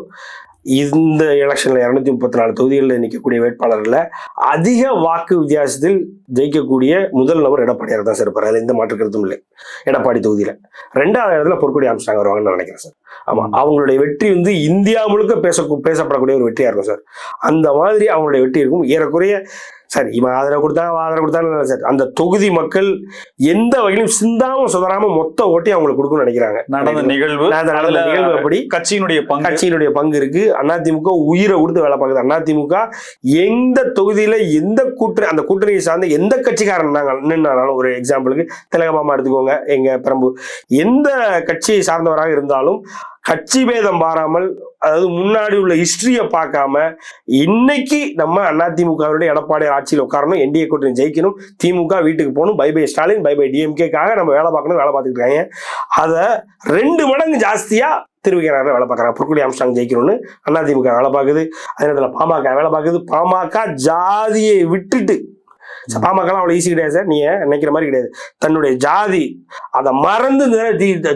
இந்த எலெக்ஷன்ல 234 தொகுதிகளில் நிற்கக்கூடிய வேட்பாளர்ல அதிக வாக்கு வித்தியாசத்தில் ஜெயிக்கக்கூடிய முதல் நபர் எடப்பாடியார் தான் சார் இருப்பார். அதுல எந்த மாற்று கருத்தும் இல்லை. எடப்பாடி தொகுதியில 2வது இடத்துல பொற்கொடி ஆம்ஸ்ட்ராங் வருவாங்கன்னு நான் நினைக்கிறேன் சார். ஆமா, அவங்களுடைய வெற்றி வந்து இந்தியா முழுக்க பேசப்படக்கூடிய ஒரு வெற்றியா இருக்கும் சார். அந்த மாதிரி அவங்களுடைய வெற்றி இருக்கும். ஏறக்குறைய சார் இவன் ஆதரவு கொடுத்தாங்க சார், அந்த தொகுதி மக்கள் எந்த வகையிலும் சிந்தாம சுதராம மொத்த ஓட்டையும் அவங்களுக்கு கொடுக்கும்னு நினைக்கிறாங்க. நடந்த நிகழ்வு அப்படி கட்சியினுடைய பங்கு இருக்கு. அதிமுக உயிரை கொடுத்து வேலை பார்க்குது. அதிமுக எந்த தொகுதியில எந்த அந்த கூட்டணியை சார்ந்த எந்த கட்சிக்காரன் நின்னாலும், ஒரு எக்ஸாம்பிளுக்கு திலகமாமா எடுத்துக்கோங்க, எங்க பெரம்பு எந்த கட்சியை சார்ந்தவராக இருந்தாலும் கட்சி பேதம் பாராமல், அதாவது முன்னாடி உள்ள ஹிஸ்டரியை பார்க்காம இன்னைக்கு நம்ம அதிமுகவுடைய எடப்பாடி ஆட்சியில் உட்காரணும், என்டிஏ கூட்டணி ஜெயிக்கணும், திமுக வீட்டுக்கு போகணும், bye bye Stalin, bye bye டிஎம்கேக்காக நம்ம வேலை பார்க்கணும், வேலை பார்த்துட்டு இருக்காங்க. அதை 2 மடங்கு ஜாஸ்தியா திருவிக்கிறாங்க வேலை பார்க்குறாங்க. பொற்கொடி ஆம்ஸ்ட்ராங் ஜெயிக்கணும்னு அதிமுக வேலை பார்க்குது. அதே நேரத்தில் பாமக வேலை பார்க்குது. பாமக ஜாதியை விட்டுட்டு, பாமகலாம் அவ்வளோ ஈஸி கிடையாது சார், நீங்க நினைக்கிற மாதிரி கிடையாது. தன்னுடைய ஜாதி அதை மறந்து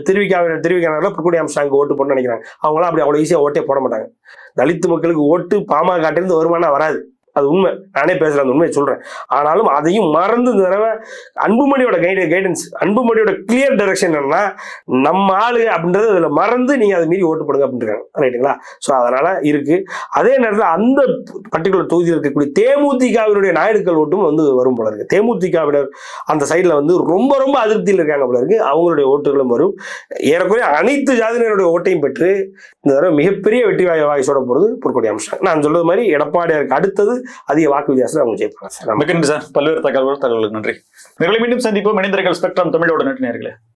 திருவிக்கிறாங்க பொற்கொடி ஆம்ஸ்ட்ராங் ஓட்டு போடணும்னு நினைக்கிறாங்க. அவங்களாம் அப்படி அவ்வளோ ஈஸியாக ஓட்டே போட மாட்டாங்க. தலித்து மக்களுக்கு ஓட்டு பாமகட்டிலிருந்து வருமானம் வராது, அது உண்மை. நானே பேசுறேன், அந்த உண்மையை சொல்றேன். ஆனாலும் அதையும் மறந்து இந்த தடவை அன்புமணியோட கைடன்ஸ், அன்புமணியோட கிளியர் டைரக்ஷன் என்னன்னா, நம்ம ஆளு அப்படின்றது அதுல மறந்து நீங்க அதை மீறி ஓட்டு போடுங்க அப்படின்னு ரைட்டுங்களா. ஸோ அதனால இருக்கு. அதே நேரத்தில் அந்த பர்டிகுலர் தொகுதியில் இருக்கக்கூடிய தேமுதிகவினுடைய நாயுடுக்கள் ஓட்டும் வந்து வரும் போல இருக்கு. தேமுதிகவினர் அந்த சைட்ல வந்து ரொம்ப ரொம்ப அதிருப்தியில் இருக்காங்க போல இருக்கு. அவங்களுடைய ஓட்டுகளும் வரும். ஏறக்குறைய அனைத்து ஜாதியினருடைய ஓட்டையும் பெற்று இந்த தடவை மிகப்பெரிய வெற்றி வாய்ஸோட போறது பொற்கொடி ஆம்ஸ்ட்ராங். நான் சொல்றது மாதிரி எடப்பாடியாருக்கு அடுத்தது அதிக வாக்கு வித்தியாசம் அவங்க ஜெயிப்பாங்க சார். மிக்க நன்றி சார், பல்வேறு தகவல்களுக்கு நன்றி. மீண்டும் சந்திப்போம். இணைந்திருங்கள் ஸ்பெக்ட்ரம் தமிழோட நன்றி நேயர்களே.